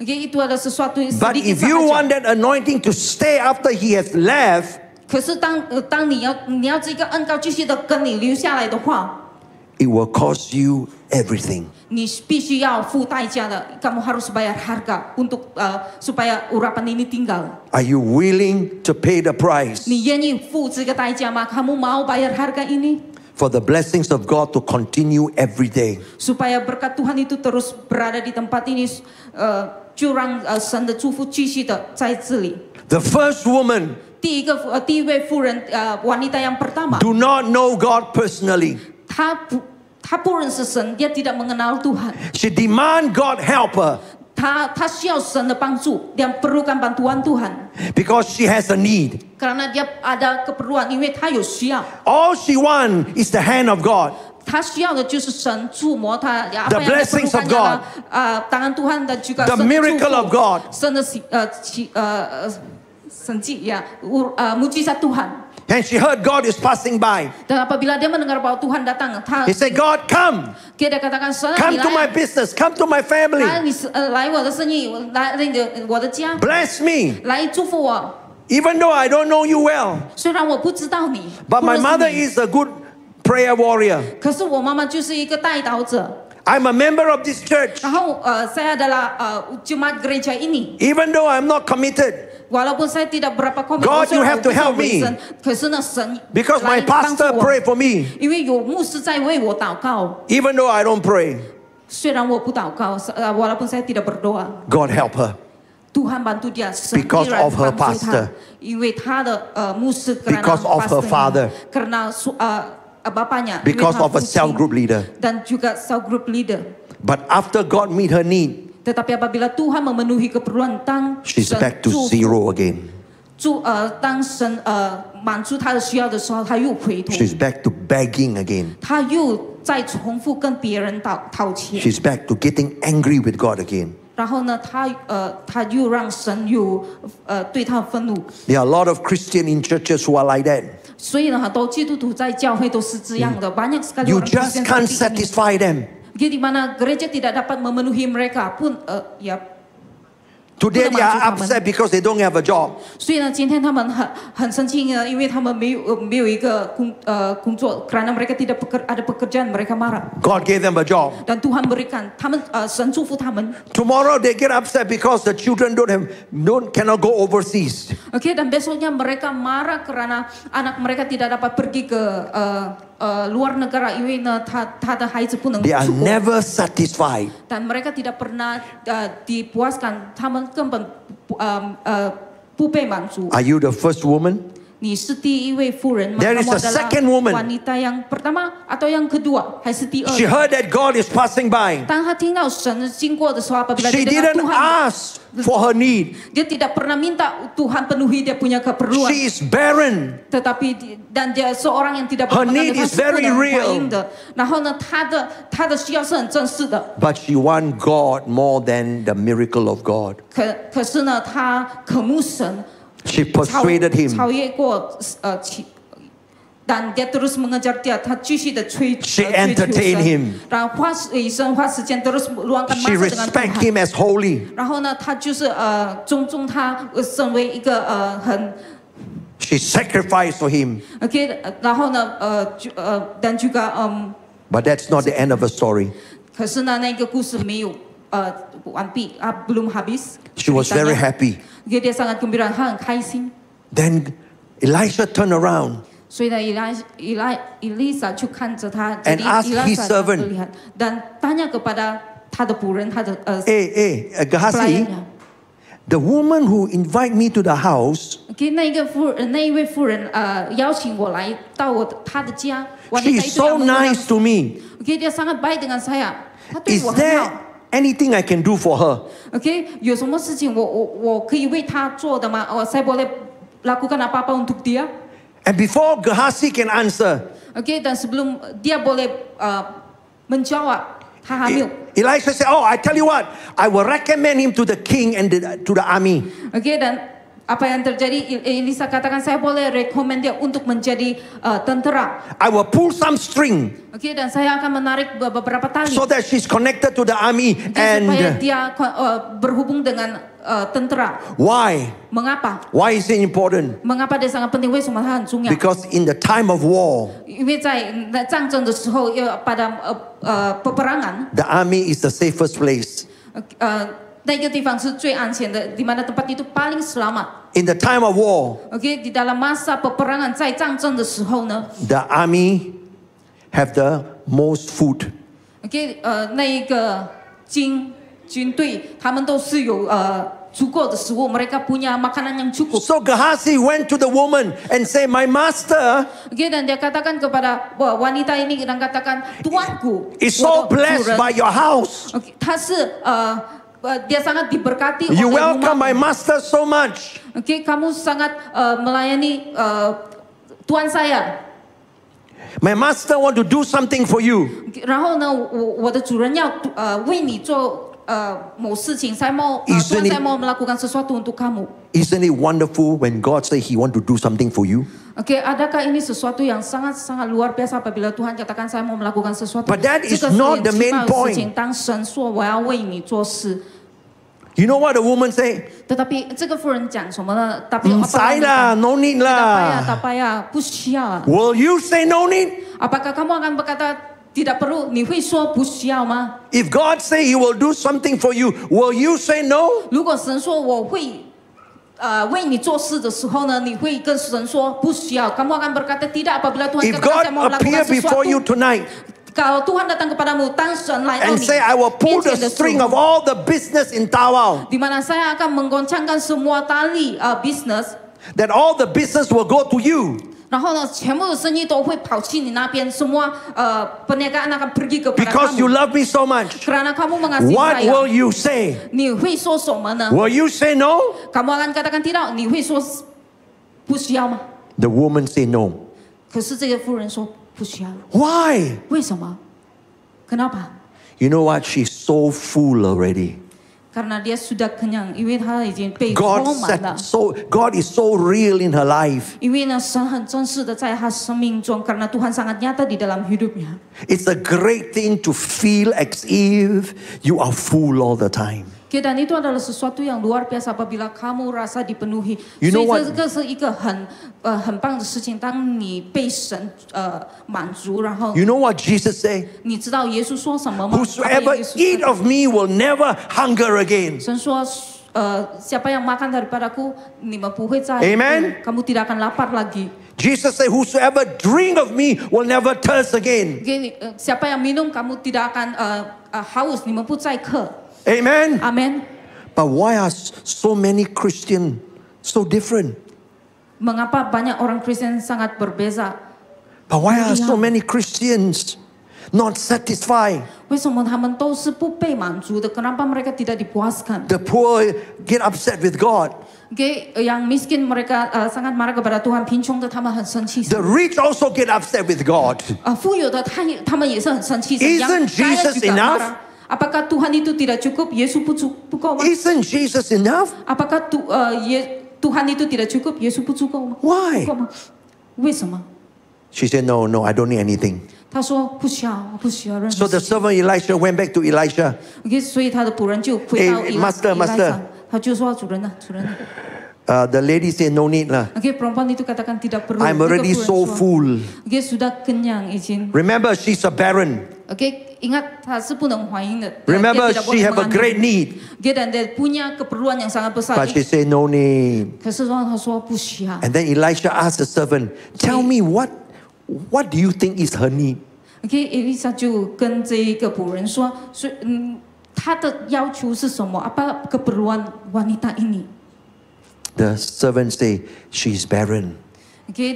Itu ada sesuatu yang But sedikit if you sahaja. want that anointing to stay after he has left, 可是当你要这个恩膏继续的跟你留下来的话， it will cost you everything. 你必须要付代价的。Kamu harus bayar harga untuk supaya urapan ini tinggal. Are you willing to pay the price 你愿意付这个代价吗？ Kamu mau bayar harga ini? for the blessings of God to continue every day? Supaya berkat Tuhan itu terus berada di tempat ini, 就让神的祝福继续的在这里。 The first woman 第一位妇人wanita yang pertama, do not know God personally. 她不认识神，也tidak mengenal Tuhan. She demand God help her 她需要神的帮助，dia perlukan bantuan Tuhan. because she has a need. Karena dia ada keperluan, 因为她有需要。 All she wants is the hand of God. 她需要的就是神触摸她， The blessings of God. tangan Tuhan dan juga The 神的祝福 miracle of God. 神的神迹呀，mujizat Tuhan. And she heard God is passing by. Dan apabila dia mendengar bahwa Tuhan datang, He said, God, come. dia katakan, Come to my business. Come to my family. 你来我的生意，来我的家， Bless me. 来祝福我。 Even though I don't know you well. 虽然我不知道你， But 不 my 认识 mother 你， is a good prayer warrior. 可是我妈妈就是一个代祷者。 I'm a member of this church. 然后saya adalah jemaat gereja ini. Even though I'm not committed. Walaupun saya tidak berapa komitmen, God, you have to help me. 可是呢，神 Because my 来帮助 pastor 我， prayed for me. 因为有牧师在为我祷告。 Even though I don't pray. 虽然我不祷告，walaupun saya tidak berdoa, God help her. Tuhan bantu dia, 神 Because 依然 of her 帮助他 pastor. 因为他的牧师 karena Because of her pastornya, father. karena bapaknya, Because 因为他 of a 父亲 cell group leader. dan juga cell group leader. But after God meet her need, Tetapi apabila Tuhan memenuhi keperluan, 当 she's 神 back to 祝福 zero again. 当神满足他的需要的时候，他又回头， She's back to begging again. 他又再重复跟别人讨钱。 She's back to getting angry with God again. 然后呢，他又让神有对他愤怒。 There are a lot of Christians in churches who are like that. 所以呢，很多基督徒在教会都是这样的，banyak sekali You orang just Kristen can't seperti ini. satisfy them. Jadi di mana gereja tidak dapat memenuhi mereka pun ya. Today they are upset because they don't have a job. 所以呢，今天他们很生气呢，因为他们没有一个工作，karena mereka tidak ada pekerjaan, mereka marah. God gave them a job. Dan Tuhan berikan, 他们神祝福他们。 Tomorrow they get upset because the children cannot go overseas. Oke, dan besoknya mereka marah karena anak mereka tidak dapat pergi ke luar negara, 因为呢，他的孩子不能 They are 出国。 never satisfied. Dan mereka tidak pernah dipuaskan, 他们根本不被满足。 Are you the first woman? 你是第一位妇人吗？ There is a Kamu adalah second woman. wanita yang pertama atau yang kedua, 还是第二 She heard that God is passing by. 当她听到神经过的时候，apabila She dia dengar didn't Tuhan, ask for her need. dia tidak pernah minta Tuhan penuhi dia punya keperluan. She is barren. Tetapi dan dia seorang yang tidak Her berpengalaman, need is very real. 的。然后呢，他的需要是很真实的。 But she wants God more than the miracle of God. 可是呢，他渴慕神。 She persuaded him. 超越过但dia terus mengejar dia, 他继续的追求 She entertained him. 然后花时间 terus luangkan She masa dengan respect Tuhan. him as holy. 然后呢，他就是尊重他，身为一个很 She sacrificed for him. OK， 然后呢dan juga But that's not the end of the story. 可是呢，那个故事没有完毕belum habis. She was very happy. Dia sangat gembira, 他很开心。 Then Elisha turned around 所以呢，Elisa 就看着他， and asked his servant, dan tanya kepada 他的仆人，他的Hey, Gehazi, pelayannya. the woman who invited me to the house, 那一位妇人邀请我来到他的家， she is so nice to me. dia sangat baik dengan saya，他对 Is 我很好。anything I can do for her? OK， 有什么事情我可以为她做的吗？saya boleh lakukan apa-apa untuk dia? And before Gehazi can answer, OK， dan sebelum dia boleh menjawab, 他还没有。Elisha said, "Oh, I tell you what, I will recommend him to the king and to the army." OK， dan apa yang terjadi? Elisa katakan saya boleh rekomend dia untuk menjadi tentera. I will pull some string. OK, dan saya akan menarik beberapa tali. So that she's connected to the army and supaya dia berhubung dengan tentera. Why? Mengapa? Why is it important? Mengapa dia sangat penting? 为什么它很重要？ Because in the time of war, 因为在战争的时候，pada peperangan, the army is the safest place. 那个地方是最安全的，di mana tempat itu paling selamat. In the time of war, OK， di dalam masa peperangan， 在战争的时候呢 the army have the most food. OK， 那一个军队，他们都是有足够的食物，mereka punya makanan yang cukup. So Gehazi went to the woman and said, "My master OK, dan dia katakan kepada wanita ini dan katakan, tuanku is so blessed by your house. OK， 他是dia sangat diberkati You oleh welcome my rumahmu. master so much. OK, kamu sangat melayani tuan saya. My master want to do something for you." 然后呢，我的主人要为你做某事情，tuan saya mau melakukan sesuatu untuk kamu. Isn't it wonderful when God say He want to do something for you? OK, adakah ini sesuatu yang sangat luar biasa apabila Tuhan katakan saya mau melakukan sesuatu? But that is not the main point. 当神说我要为你做事。You know what the woman say? ，tetapi 这个妇人讲什么呢？ Tapi "使啦, no need lah." tak payah, 不需要啊。 Will you say no need? Apakah kamu akan berkata tidak perlu? 你会说不需要吗？ If God say He will do something for you, will you say no? 如果神说我会为你做事的时候呢，你会跟神说不需要。Kamu akan berkata tidak apabila Tuhan If katakan God saya mau appear melakukan before you sesuatu. tonight Kalau Tuhan datang kepadamu, 当神来到 and 你 say, "I will pull 面 the 前的时 string of 候， all the business in Tawau," di mana saya akan menggoncangkan semua tali bisnis, that all the business will go to you. 然后呢，全部的生意都会跑去你那边，semua perniagaan akan pergi kepada Because you kamu. love me so much. Karena kamu mengasihi What saya. will you say? 你会说什么呢？ Will you say no? Kamu akan katakan tidak，你会说不需要吗？ The woman say no. 可是这个妇人说不需要， Why? 为什么？Kenapa？ You know what? She's so full already. Karena dia sudah kenyang，因为他已经被 God 充满了。 God is so real in her life. 因为呢，神很真实的在他生命中，karena Tuhan sangat nyata di dalam hidupnya. It's a great thing to feel as if you are full all the time. Dan itu adalah sesuatu yang luar biasa apabila kamu rasa dipenuhi. You know 所 what? 以这是一个很棒的事情。当你被神满足，然后 You know what Jesus said? 你知道耶稣说什么吗？ Whosoever eat of me will never hunger again. 神说siapa yang makan daripadaku, 你们不会再 Amen. kamu tidak akan lapar lagi. Jesus said, "Whosoever drink of me will never thirst again." Siapa yang minum, kamu tidak akan haus, 你们不再渴。 Amen. Amen. But why are so many Christians so different? Mengapa banyak orang Kristen sangat berbeza? But why are so many Christians not satisfied? 为什么他们都是不被满足的？ Kenapa mereka tidak dipuaskan? The poor get upset with God. Yang miskin mereka sangat marah kepada Tuhan, 贫穷的他们很生气。 The rich also get upset with God. 富有的他们也是很生气。 Isn't Jesus enough? Apakah Tuhan itu tidak cukup? Yesus不够吗？ Isn't Jesus enough? Apakah Tuhan itu tidak cukup? Yesus不足够吗？ Why? 不够吗？为什么？ She said, "No, I don't need anything." 他说不需要，不需要任 So 何 the 事情。 servant Elisha went back to Elisha. 所以他的仆人就回到 Master. 他就说主人呢，主人呢。 The lady said, "No need lah. Perempuan itu katakan tidak perlu. I'm already so full." Sudah kenyang izin. Remember, she's a barren. Ingat 她是不能怀孕的。 Remember, she have a great need. Dan dia punya keperluan yang sangat besar. But she said, "No need." 可是他说不需要。 And then Elisha asked the servant, "Tell me what do you think is her need?" Elisa 就跟这一个仆人说，他的要求是什么？Apa keperluan wanita ini? The servant say, "She's barren."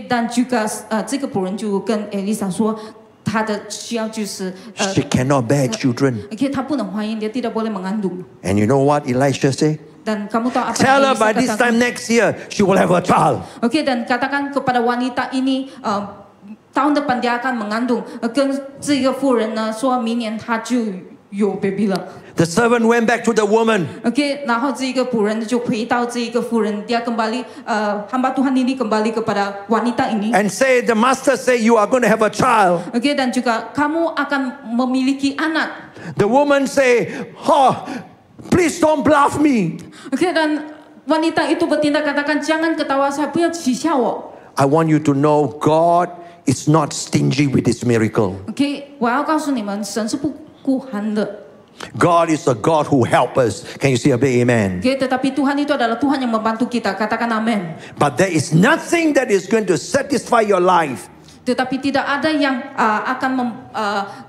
Dan juga 这个仆人就跟 Elisa 说，他的需要就是 She cannot bear children. okay, 他不能怀孕，dia tidak boleh mengandung. And you know what Elisha said? Dan kamu tahu apa Tell her yang by Elisa this katakan? time next year, she will have a child. Okay, dan katakan kepada wanita ini, tahun depan dia akan mengandung. 跟这个妇人呢说，明年她就有 baby 了。The servant went back to the woman. Okay, 然后这个仆人就回到这个妇人，dia kembali hamba Tuhan ini kembali kepada wanita ini. And say, the master say, you are going to have a child. Okay, dan juga kamu akan memiliki anak. The woman say, oh, please don't bluff me. Okay, dan wanita itu bertindak katakan, jangan ketawa saya, 不要取笑我。 I want you to know God is not stingy with His miracle. Okay, 我要告诉你们，神是不孤寒的。 God is a God who helps us. Can you say a big amen? Okay, tetapi Tuhan itu adalah Tuhan yang membantu kita. Katakan amin. But there is nothing that is going to satisfy your life. Tetapi tidak ada yang akan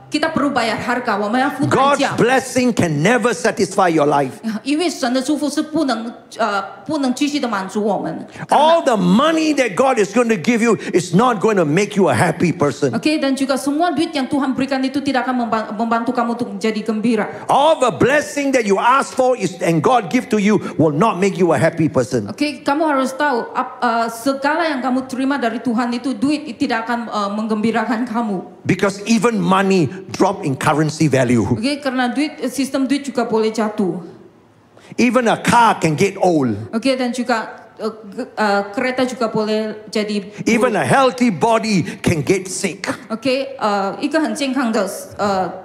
kita perlu bayar harga. 我们要付代 God's 价。 blessing can never satisfy your life. 因为神的祝福是不能继续的满足我们。 All the money that God is going to give you is not going to make you a happy person. Okay, dan juga semua duit yang Tuhan berikan itu tidak akan membantu kamu untuk menjadi gembira. All the blessing that you ask for and God give to you will not make you a happy person. Okay, kamu harus tahu segala yang kamu terima dari Tuhan itu duit tidak akan menggembirakan kamu. Because even money drop in currency value. Okay, karena sistem duit juga boleh jatuh. Even a car can get old. Okay, dan juga kereta juga boleh jadi buruk. Even a healthy body can get sick. Okay, 一个很健康的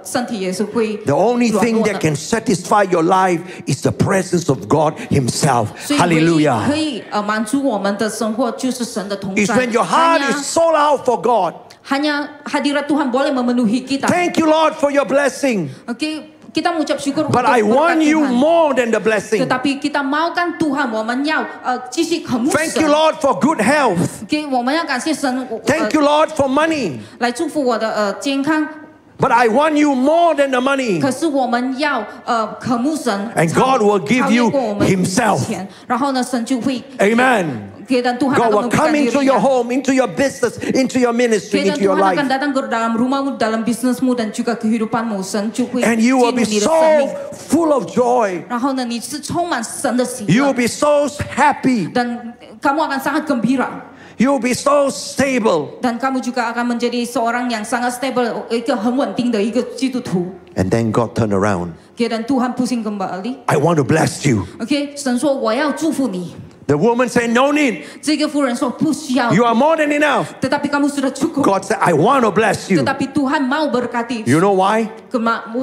身体也是会 The only 软 thing 弱 that 的。 can satisfy your life is the presence of God Himself. 所以唯一 Hallelujah. 可以满足我们的生活就是神的同 It's 在。 when your heart is sold out for God. Hanya hadirat Tuhan boleh memenuhi kita. Thank you, Lord, for your blessing. Okay, kita mengucap syukur But untuk I want berkat you Tuhan. more than the blessing. Tetapi kita maukan Tuhan, 我们要继续渴慕 Thank 神 you, Lord, for good health. Okay, 我们要感谢神 Thank you, Lord, for money. 来祝福我的健康。 But I want you more than the money. 可是我们要渴慕神 And God will give 超越 you 过我们 Himself. 钱，然后呢，神就会 Amen. 给dan Tuhan God akan will come memberikan into diri your yang- home, into your business, into your ministry, dan into your Tuhan akan life. datang ke dalam rumahmu, dalam bisnismu dan juga kehidupanmu, 神就会 And you 进 will 入 be 你的 so 生命。 full of joy. 然后呢，你是充满神的喜 You will 乐， be so happy. dan kamu akan sangat gembira. You will be so stable. Dan kamu juga akan menjadi seorang yang sangat stable, 一个很稳定的一个基督徒。 And then God turn around. Okay, dan Tuhan pusing kembali. I want to bless you. Okay, 神说我要祝福你。 The woman said, no need. 这个妇人说不需要， You are more than enough. tetapi kamu sudah cukup. God said, I want to bless you. Tetapi Tuhan mau berkati. You know why?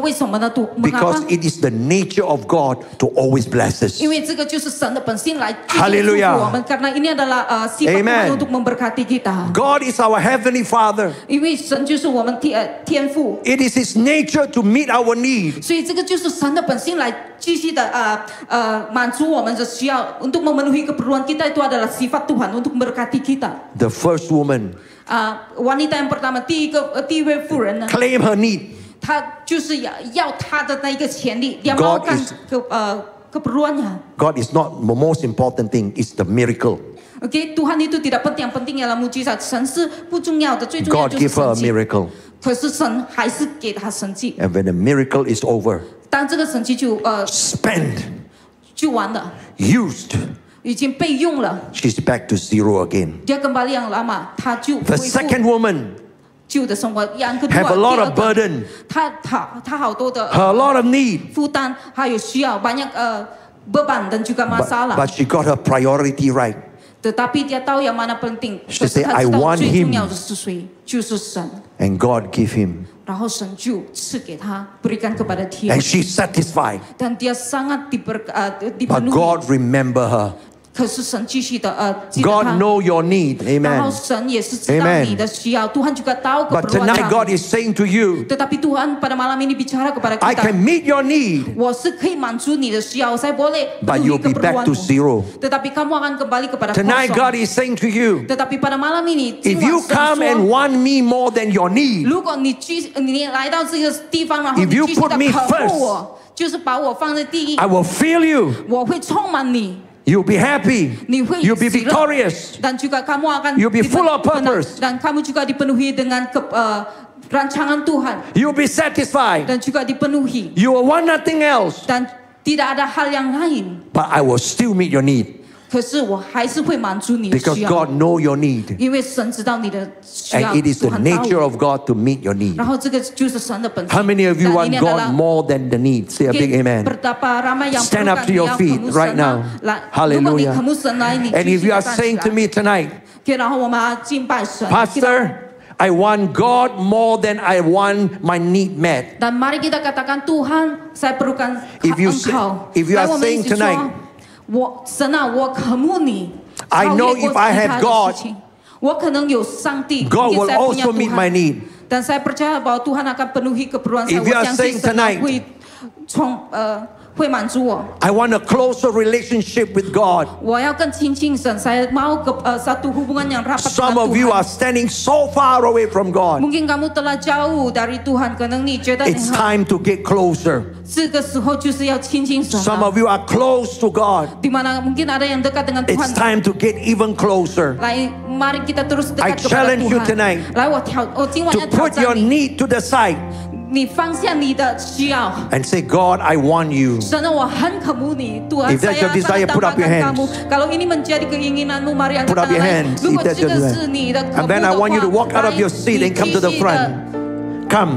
为什么呢？ Because mengapa? it is the nature of God to always bless us. 因为这个就是神的本性来祝福 Hallelujah. 我们，karena ini adalah sifat Amen. Tuhan untuk memberkati kita. God is our heavenly Father. 因为神就是我们天父， It is His nature to meet our need. 所以这个就是神的本性来继续的满足我们的需要untuk memenuhi keperluan kita itu adalah sifat Tuhan untuk memberkati kita. The first woman Wanita yang pertama 第一位妇人呢， claim her need. 她就是要她的那一个潜力，dia God maukan is- keperluannya. God is not the most important thing, it's the miracle. Okay, Tuhan itu tidak penting, yang penting ialah mujizat. 神是不重要的，最重要 God 就是 give her 神 a 迹。 miracle. 可是神还是给她神迹。 And when the miracle is over, 当这个神迹spent, 就完了， used, 已经被用了， she's back to zero again. dia kembali yang lama，他就 The 恢复 second woman 旧的生活。yang kedua， have a lot 第二 of 个 burden, 他好多的 a lot of need, 负担，还有需要banyak beban dan juga masalah. but she got her priority right. Tetapi dia tahu yang mana penting. She 可是 said, 他 "I 知道 want 最 him." 重要的是谁，就是神。 And God give him. 然后神就赐给他，berikan kepada dia. And she's satisfied. Dan dia sangat But dipenuhi. God remember her. 可是神继续的记得 God 他。 know your need. 然后 Amen. 神也是知道 Amen. 你的需要。Tuhan juga tahu But keperluan tonight God kamu. is saying to you, Tetapi Tuhan pada malam ini bicara kepada I kita. can meet your need, 我是可以满足你的需要，saya boleh but penuhi you'll be back to keperluanmu. zero. Tetapi kamu akan kembali kepada Tonight God kosong. is saying to you, Tetapi pada malam ini, if 今晚 you 神 come and 说， want me more than your need, 如果你来到这个地方，然后 If 你 you 继续 put 的 me 渴 first, 慕我，就是把我放在第一 I，will fill you. 我会充满你。 You'll be happy. 你会 You'll be 喜乐 victorious. dan juga kamu akan You'll be full of purpose. dan kamu juga dipenuhi dengan rancangan Tuhan You'll be satisfied. dan juga dipenuhi. You will want nothing else. Dan tidak ada hal yang lain. But I will still meet your need. 可是我还是会满足你的 Because 需要， God knows your need. 因为神知道你的需要， And it is 主 the 很大 nature 我。 of God to meet your need. 然后这个就是神的本性。 How many of you dan want ini God adalah more than the need? Say a big amen. Betapa ramai yang Stand up to perlukan your dia feet kamu right senang. now. Lah, Hallelujah. 如果你kamu senang,你 And 继 if 续 you are 地站起 saying 来 to me tonight, OK， 然后我们要敬拜神。 Pastor, I want God more than I want my need met. Dan mari kita katakan Tuhan, saya perlukan If you Engkau. if you are 来，我们一 saying 起说 tonight, 我神啊，我渴慕你。 I know 超越过 if I 其他 have 的 God, 事情我可能有上帝 God will mungkin saya punya also meet Tuhan. my need. Dan saya percaya bahwa Tuhan akan penuhi keperluan saya. If you are 我相 saying 信神 tonight, 会满足我。 I want a closer relationship with God. 我要更亲近神，saya mau satu hubungan yang rapat Some dengan of you are Tuhan. standing so far away from God. Mungkin kamu telah jauh dari Tuhan, 可能你觉得 It's time to get closer. 这个时候就是要亲近神 Some 了。 of you are close to God. di mana mungkin ada yang dekat dengan It's Tuhan. time to get even closer. 来，mari kita terus I dekat kepada challenge you Tuhan. tonight 来，我今晚 To 要挑 put your 战你， need to the side 你放下你的需要。 and say, God, I want you. 神啊，我很渴慕你，Tuhan. If that's your Saya desire, sangat put up your tambahkan hands. kamu. Kalau ini menjadi keinginanmu, mari angkat Put up your tangan. hands. 如 If 果 that's 这 your 个 desire. 是你的渴 And 慕 then I 的 want you to 话， walk out of your seat and come to the 你继续 front. 地 Come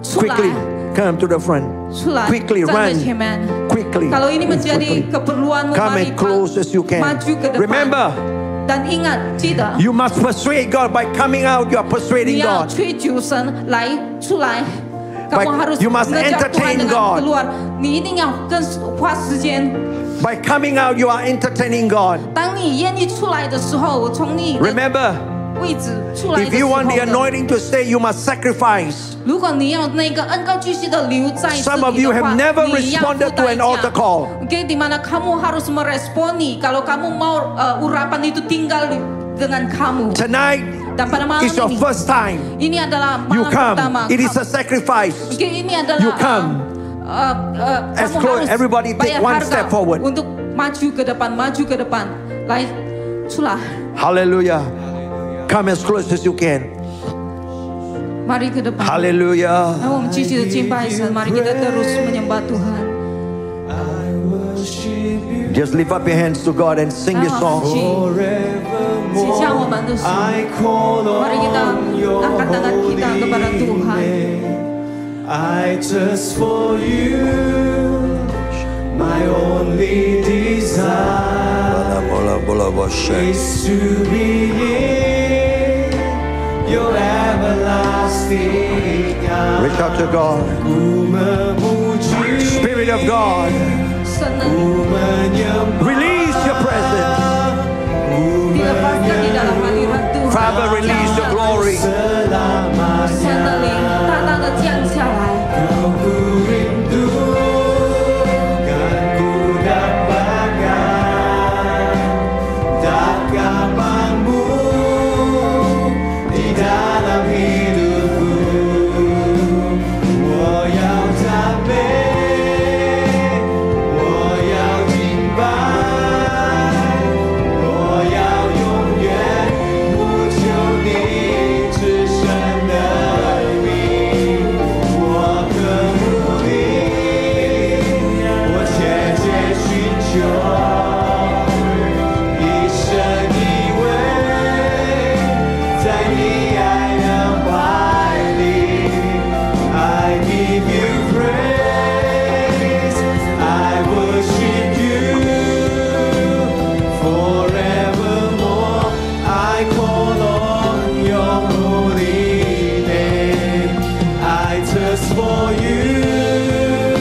出来， quickly. Come to the front. 出来， Quickly 站在 run. 前面。 Quickly. Kalau ini menjadi Quickly. keperluanmu, Come mari as close as you can. maju ke depan. Remember, dan ingat，记得 you must persuade God by coming out. You are 你 persuading 要 God. 追求神来出来。 By- Kamu harus you must mengejar entertain Tuhan dengan God. keluar. 你一定要花时间。 By coming out, you are entertaining God. 当你愿意出来的时候，我从你的 Remember, 位置出来的 if 时 you 候 want the 的 anointing to stay, you must sacrifice. 如果你要那个恩膏继续的留在这 Some of 里 you 的 have 话， never 你要付 responded to 代 an altar 价。 call. Oke, di mana kamu harus meresponi kalau kamu mau urapan itu tinggal dengan kamu. Tonight Dan pada malam is your ini, first time. ini adalah You malam pertama. come. It is a sacrifice. Oke, ini adalah You come. As kamu close, harus everybody take bayar one harga step forward. untuk maju ke depan, maju ke depan. 来，出来， Hallelujah. Come as close as you can. mari ke depan. Hallelujah. 然后我们继续的敬拜神，mari kita terus menyembah Tuhan. Just lift up your hands to God and sing this 让我们 song. 去写下我们的手。Mari kita angkat tangan kita kepada Tuhan. I thirst for you, my only desire is to be in your everlasting arms. Reach out to God. Spirit of God, 神能 release your presence. dilepaskan di dalam hadirat Tuhan. Father, release your glory. 神的灵大大的降下来。 For you,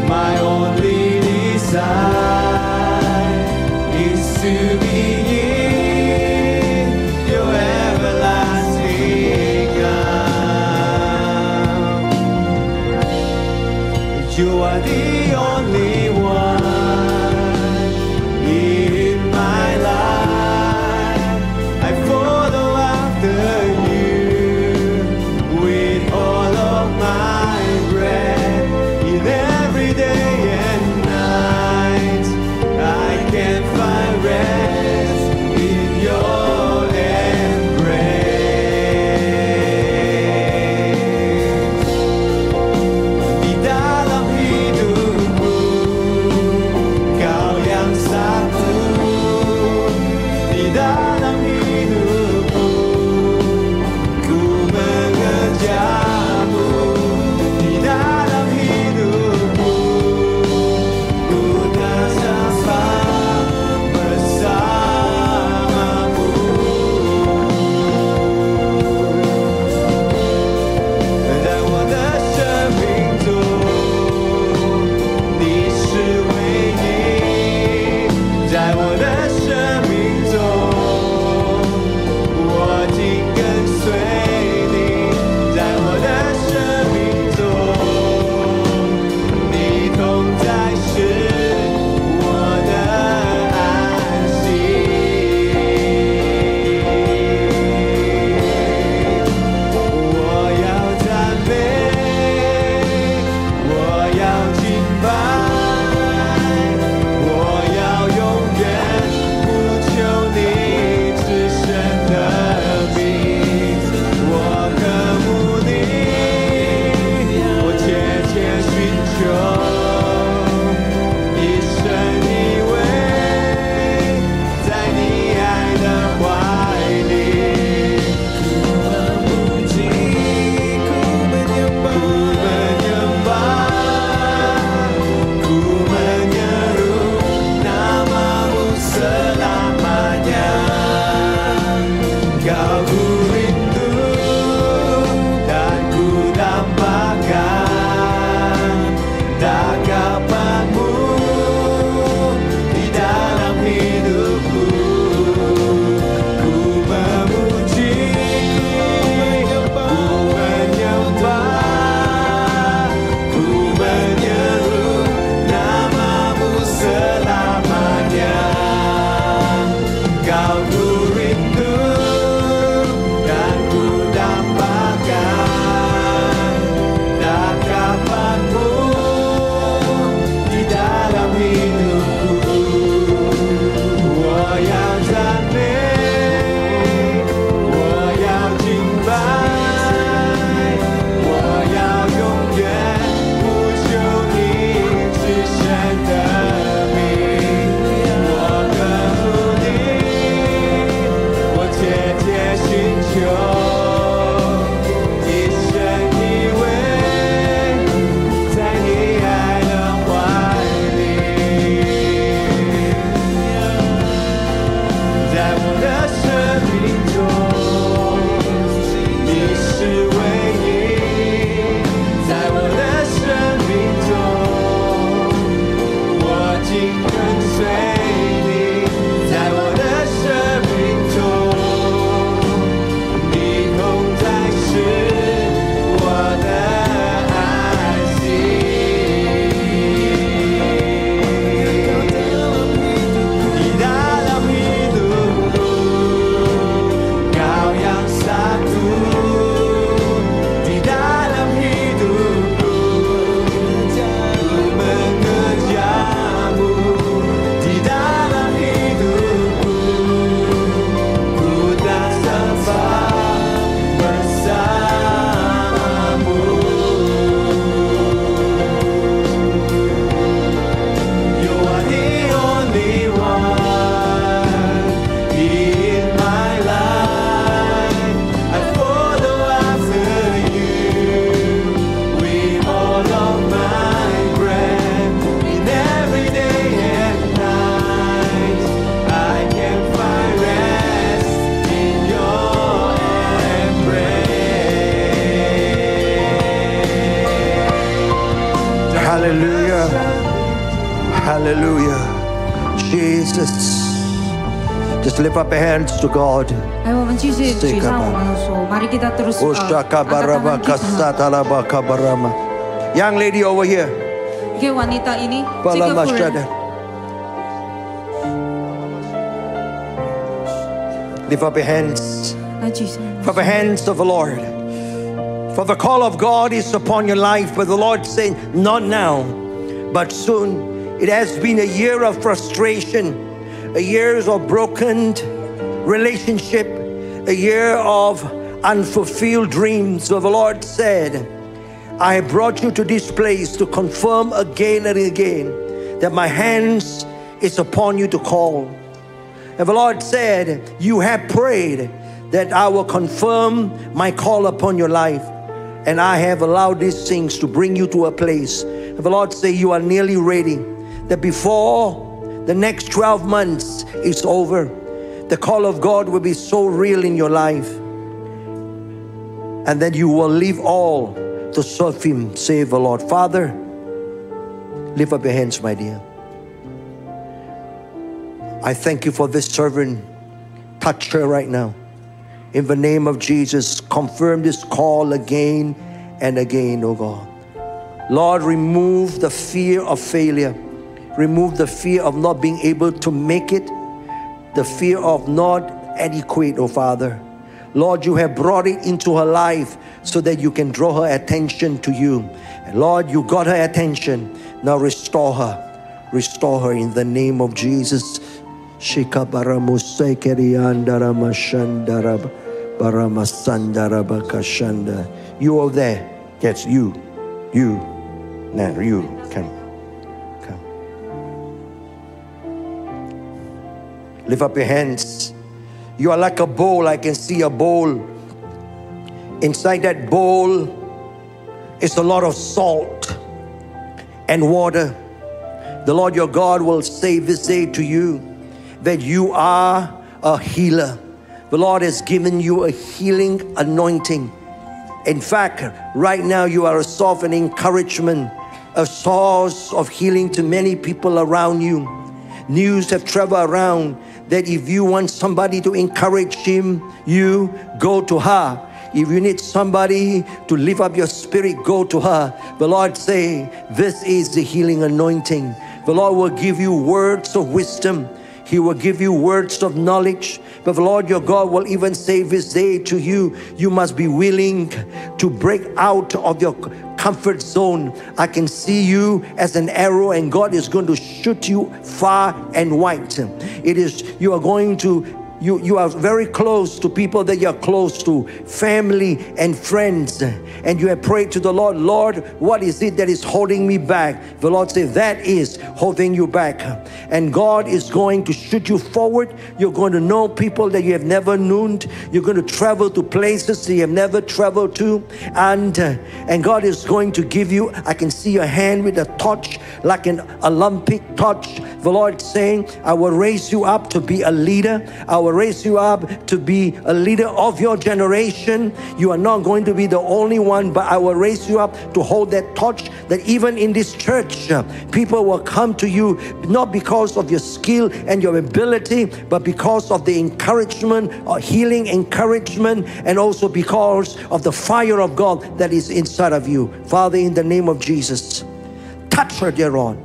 my only desire is to be in your everlasting arms. You are the only one in my life. I follow after you with all of my breath. In every day and night, I can find rest in your embrace. Jesus. Just lift up your hands to God. 来，我们继续举上我们的手，mari kita terus angkat tangan kita. Young lady over here. Oke, wanita ini, 这个妇人， Lift up your hands. 来举上。 For the hands of the Lord. For the call of God is upon your life. But the Lord saying, not now, but soon. It has been a year of frustration, a year of broken relationship, a year of unfulfilled dreams. So the Lord said, I have brought you to this place to confirm again and again that my hands is upon you to call. And the Lord said, you have prayed that I will confirm my call upon your life. And I have allowed these things to bring you to a place. And the Lord said, you are nearly ready. That before the next 12 months is over, the call of God will be so real in your life. And then you will leave all to serve Him, save the Lord. Father, lift up your hands, my dear. I thank you for this servant. Touch her right now. In the name of Jesus, confirm this call again and again, oh God. Lord, remove the fear of failure. Remove the fear of not being able to make it. The fear of not adequate, oh Father. Lord, you have brought it into her life so that you can draw her attention to you. And Lord, you got her attention. Now restore her. Restore her in the name of Jesus. You over there. Yes, you. You. Now you. Come. Lift up your hands. You are like a bowl. I can see a bowl. Inside that bowl is a lot of salt and water. The Lord your God will say this day to you that you are a healer. The Lord has given you a healing anointing. In fact, right now you are a source of encouragement, a source of healing to many people around you. News have traveled around that if you want somebody to encourage you go to her. If you need somebody to lift up your spirit, go to her. The Lord say, this is the healing anointing. The Lord will give you words of wisdom. He will give you words of knowledge. But the Lord your God will even say this day to you, you must be willing to break out of your comfort zone. I can see you as an arrow, and God is going to shoot you far and wide. You are going to You are very close to people that you are close to, family and friends, and you have prayed to the Lord, Lord, what is it that is holding me back? The Lord says, that is holding you back. And God is going to shoot you forward. You're going to know people that you have never known. You're going to travel to places that you have never traveled to. And God is going to give you, I can see your hand with a torch, like an Olympic torch. The Lord is saying, I will raise you up to be a leader. I will raise you up to be a leader of your generation. You are not going to be the only one, but I will raise you up to hold that torch, that even in this church, people will come to you, not because of your skill and your ability, but because of the encouragement, or healing encouragement, and also because of the fire of God that is inside of you. Father, in the name of Jesus, touch her thereon.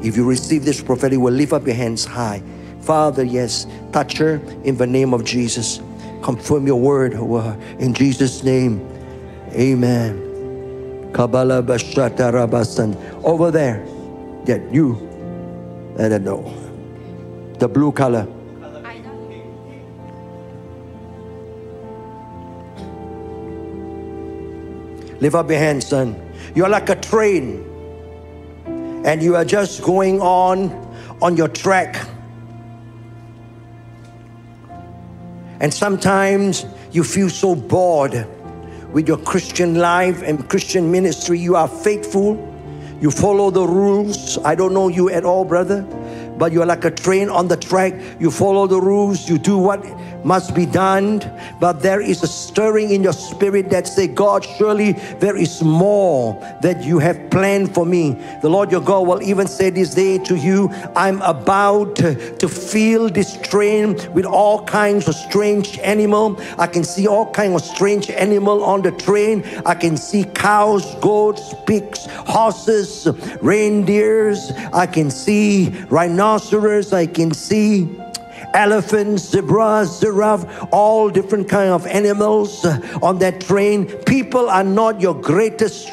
If you receive this prophetic word, lift up your hands high. Father, yes, touch her in the name of Jesus. Confirm your word over her in Jesus' name. Amen. Kabbalah Bashata Rabasan. Over there. Yeah, you. I don't know. The blue color. Lift up your hands, son. You're like a train, and you are just going on your track. And sometimes you feel so bored with your Christian life and Christian ministry. You are faithful. You follow the rules. I don't know you at all, brother, but you're like a train on the track. You follow the rules. You do what must be done, but there is a stirring in your spirit that say, God, surely there is more that you have planned for me. The Lord your God will even say this day to you, I'm about to fill this train with all kinds of strange animal. I can see all kinds of strange animal on the train. I can see cows, goats, pigs, horses, reindeers. I can see rhinoceros. I can see elephants, zebras, giraffe, all different kind of animals on that train. People are not your greatest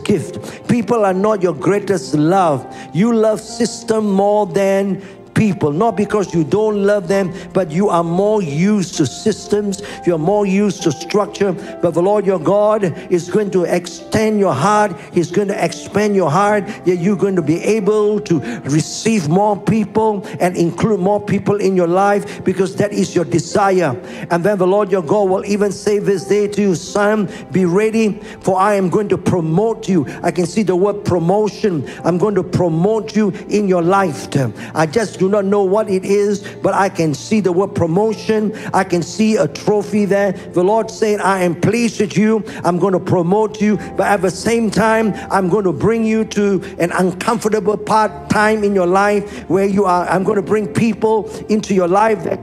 gift. People are not your greatest love. You love system more than people, not because you don't love them, but you are more used to systems, you're more used to structure. But the Lord your God is going to extend your heart, He's going to expand your heart, that you're going to be able to receive more people and include more people in your life, because that is your desire. And then the Lord your God will even say this day to you, son, be ready, for I am going to promote you. I can see the word promotion. I'm going to promote you in your lifetime. I just do not know what it is, but I can see the word promotion. I can see a trophy there. The Lord saying, I am pleased with you. I'm going to promote you, but at the same time, I'm going to bring you to an uncomfortable time in your life where you are. I'm going to bring people into your life that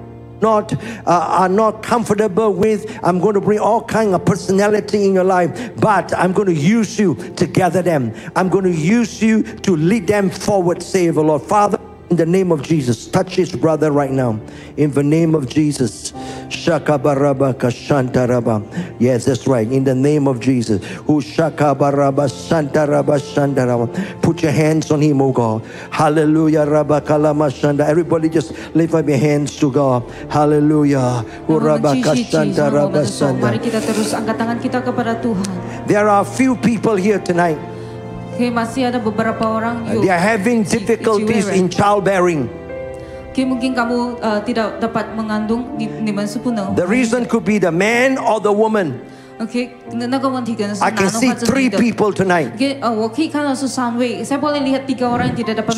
are not comfortable with. I'm going to bring all kinds of personality in your life, but I'm going to use you to gather them. I'm going to use you to lead them forward, say the Lord. Father, in the name of Jesus, touch his brother right now. In the name of Jesus. Shakabaraba kashantaraba. Yes, that's right. In the name of Jesus. Shakabaraba shantaraba shantaraba. Put your hands on him, oh God. Hallelujah. Rabakalama shanda. Everybody just lift up your hands to God. Hallelujah. Urabakashantaraba shanda. Mari kita terus angkat tangan kita kepada Tuhan. There are a few people here tonight. Masih ada beberapa orang They are having difficulties in childbearing. Mungkin kamu tidak dapat mengandung di masa punang. The reason could be the man or the woman. I can see 3 people tonight. So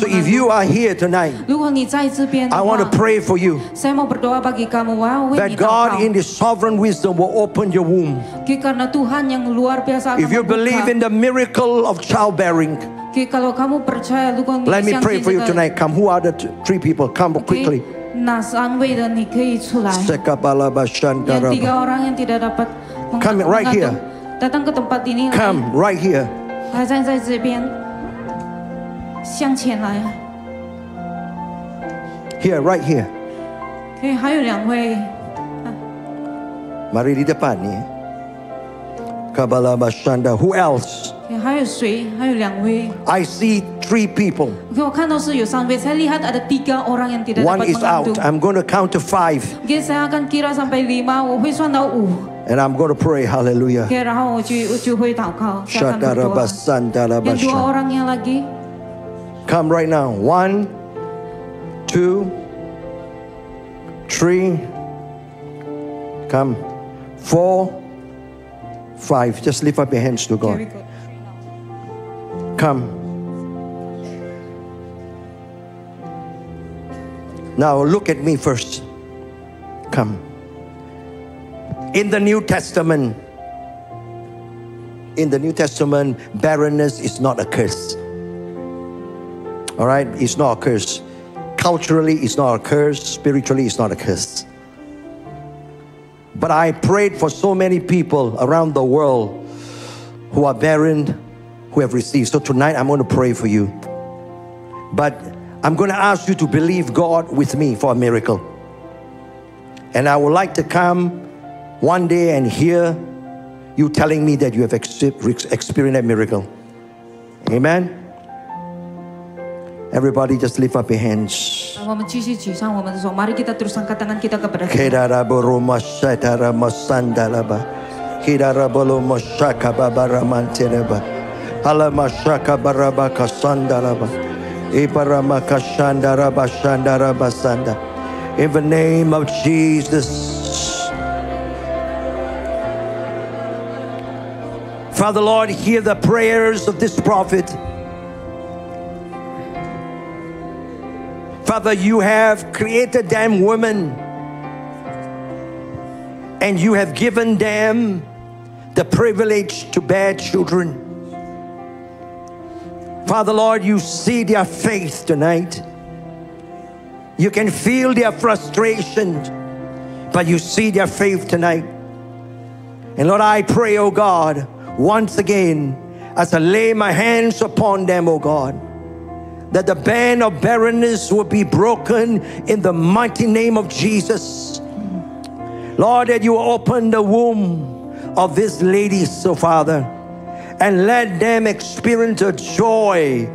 if you are here tonight, I want to pray for you that God in His sovereign wisdom will open your womb. If you believe in the miracle of childbearing, let me pray for you tonight. Come, who are the 3 people? Come quickly. Come right here. Come right here. Here, right here. Mari di depan ni. Kabalabashanda. Who else? I see 3 people. One is out. I'm going to count to 5. And I'm going to pray. Hallelujah. Come right now. 1, 2, 3. Come. 4, 5. Just lift up your hands to God. Come. Now look at me first. Come. In the New Testament, barrenness is not a curse. All right? It's not a curse. Culturally, it's not a curse. Spiritually, it's not a curse. But I prayed for so many people around the world who are barren, who have received. So tonight, I'm going to pray for you. But I'm going to ask you to believe God with me for a miracle. And I would like to come one day and hear you telling me that you have experienced a miracle. Amen. Everybody just lift up your hands. Mari kita terus angkat tangan kita kepada Tuhan. In the name of Jesus. Father, Lord, hear the prayers of this prophet. Father, you have created them women and you have given them the privilege to bear children. Father, Lord, you see their faith tonight. You can feel their frustration, but you see their faith tonight. And Lord, I pray, oh God, once again, as I lay my hands upon them, oh God, that the band of barrenness will be broken in the mighty name of Jesus. Lord, that you open the womb of these ladies, oh Father, and let them experience the joy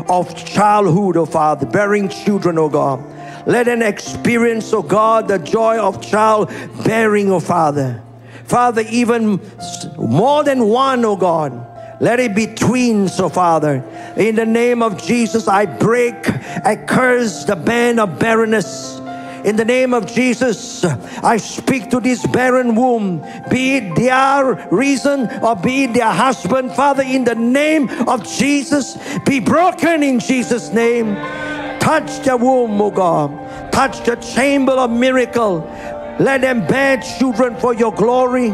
of childhood, oh Father, bearing children, oh God. Let them experience, oh God, the joy of childbearing, oh Father. Father, even more than one, oh God. Let it be twins, oh Father. In the name of Jesus, I curse the band of barrenness. In the name of Jesus, I speak to this barren womb, be it their reason or be it their husband. Father, in the name of Jesus, be broken in Jesus' name. Touch the womb, oh God. Touch the chamber of miracle. Let them bear children for your glory,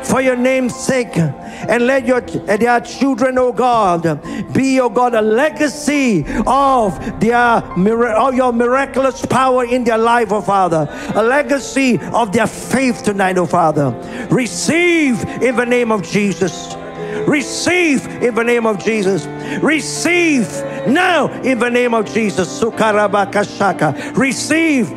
for your name's sake. And let their children, oh God, be, oh God, a legacy of your miraculous power in their life, oh Father. A legacy of their faith tonight, oh Father. Receive in the name of Jesus. Receive in the name of Jesus. Receive now in the name of Jesus. Sukarabakashaka. Receive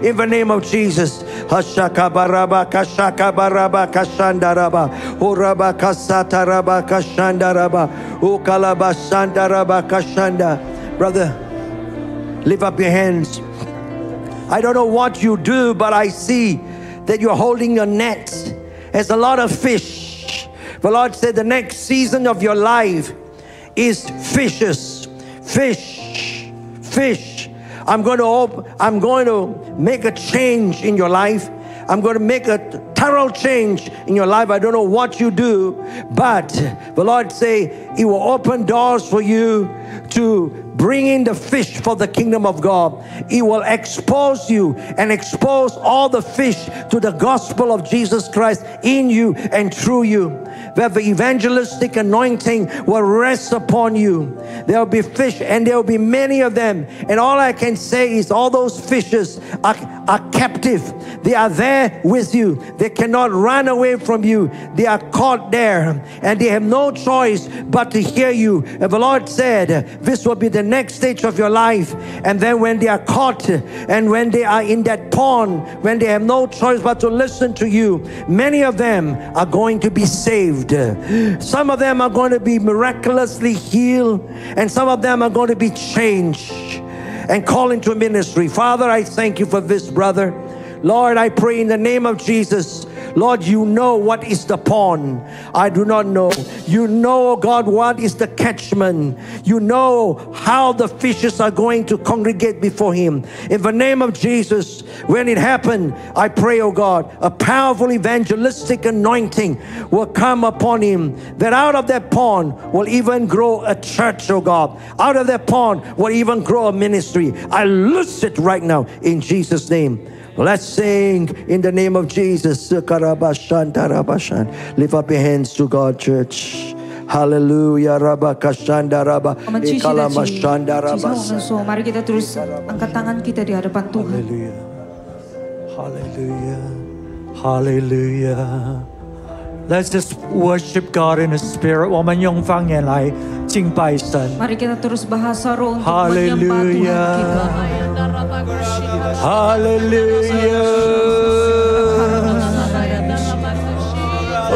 in the name of Jesus. Hashaka barabakashaka barabakashandaraba. Urabakasata rabakashandaraba. Ukalabashandarabakashanda. Brother, lift up your hands. I don't know what you do, but I see that you're holding a net. There's a lot of fish. The Lord said the next season of your life is fishes. Fish. I'm going to make a change in your life. I'm going to make a thorough change in your life. I don't know what you do, but the Lord say He will open doors for you to bring in the fish for the kingdom of God. He will expose you and expose all the fish to the gospel of Jesus Christ in you and through you. Where the evangelistic anointing will rest upon you. There will be fish, and there will be many of them. And all I can say is all those fishes are captive. They are there with you. They cannot run away from you. They are caught there, and they have no choice but to hear you. And the Lord said, this will be the next stage of your life. And then when they are caught, and when they are in that pond, when they have no choice but to listen to you, many of them are going to be saved. Some of them are going to be miraculously healed, and some of them are going to be changed and called into ministry. Father, I thank you for this brother. Lord, I pray in the name of Jesus. Lord, you know what is the pond. I do not know. You know, God, what is the catchment. You know how the fishes are going to congregate before Him. In the name of Jesus, when it happened, I pray, oh God, a powerful evangelistic anointing will come upon him, that out of that pond will even grow a church, oh God. Out of that pond will even grow a ministry. I loose it right now in Jesus' name. Let's sing in the name of Jesus. Lift up your hands to God, church. Hallelujah. Mari kita terus angkat tangan kita di hadapan Tuhan. Hallelujah. Hallelujah. Let's just worship God in the Spirit. 我们用方言来敬拜神。 Mari kita terus bahasa roh untuk menyembah Tuhan kita. Hallelujah. Oh,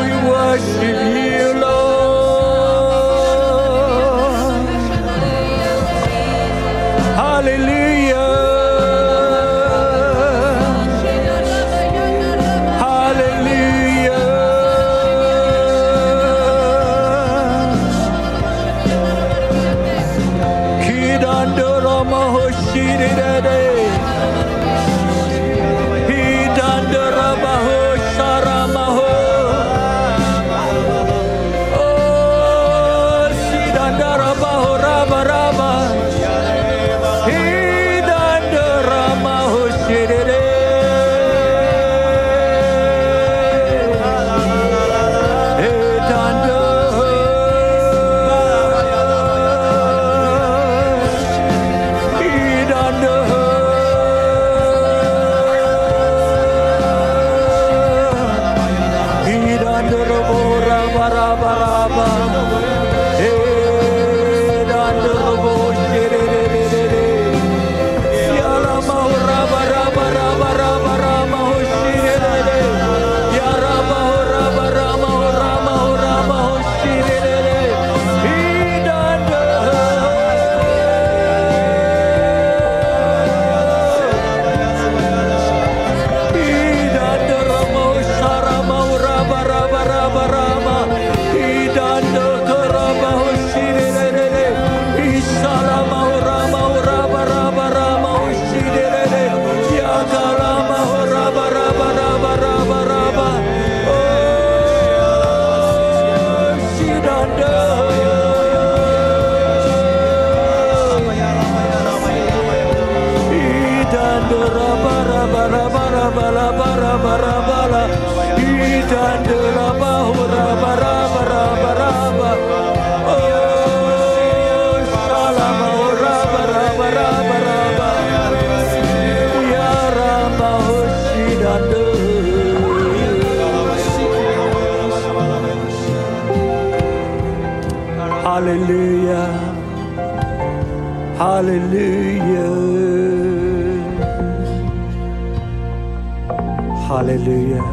we worship you, Lord. Hallelujah. Hallelujah. Hallelujah. Hallelujah.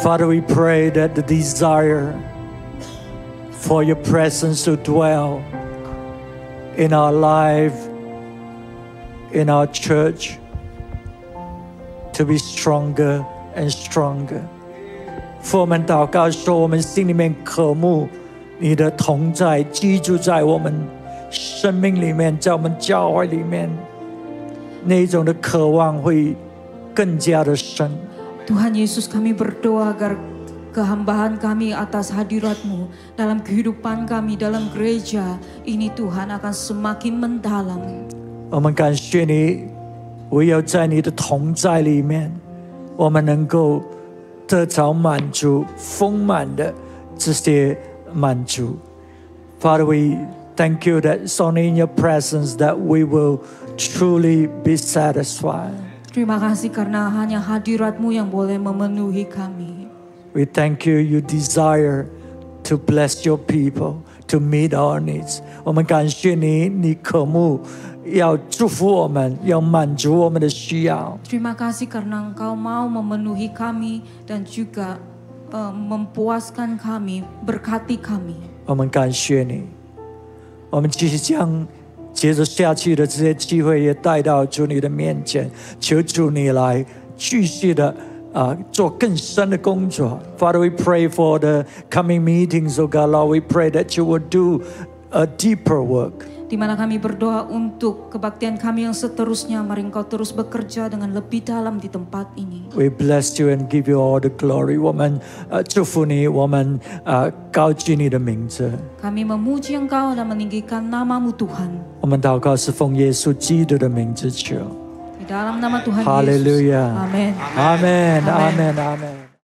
Father, we pray that the desire for your presence to dwell in our life, in our church, to be stronger and stronger. 父，我们祷告说，我们心里面渴慕你的同在，居住在我们生命里面，在我们教会里面，那一种的渴望会更加的深。Tuhan Yesus, kami berdoa agar kehambaan kami atas hadirat-Mu dalam kehidupan kami dalam gereja ini Tuhan akan semakin mendalam. 我们感谢你，唯有在你的同在里面，我们能够得着满足，丰满的这些满足。Father, we thank you that it's only in your presence that we will truly be satisfied. Terima kasih karena hanya hadirat-Mu yang boleh memenuhi kami. We thank you, you desire to bless your people, to meet our needs. 我们感谢你，你渴慕要祝福我们，要满足我们的需要。Terima kasih karena Engkau mau memenuhi kami dan juga mempuaskan kami, berkati kami. 我们感谢你，我们继续将接着下去的这些机会也带到主你的面前，求主你来继续的做更深的工作。Father, we pray for the coming meetings, oh God, Lord, we pray that you will do a deeper work. Di mana kami berdoa untuk kebaktian kami yang seterusnya, mari Engkau terus bekerja dengan lebih dalam di tempat ini. We bless you and give you all the glory. 我们祝福你，我们高举你的名字。Kami memuji Engkau dan meninggikan nama-Mu Tuhan. 我们祷告是奉耶稣基督的名字求。Di dalam nama Tuhan Yesus. Hallelujah. Amin. Amen. Amen. Amen.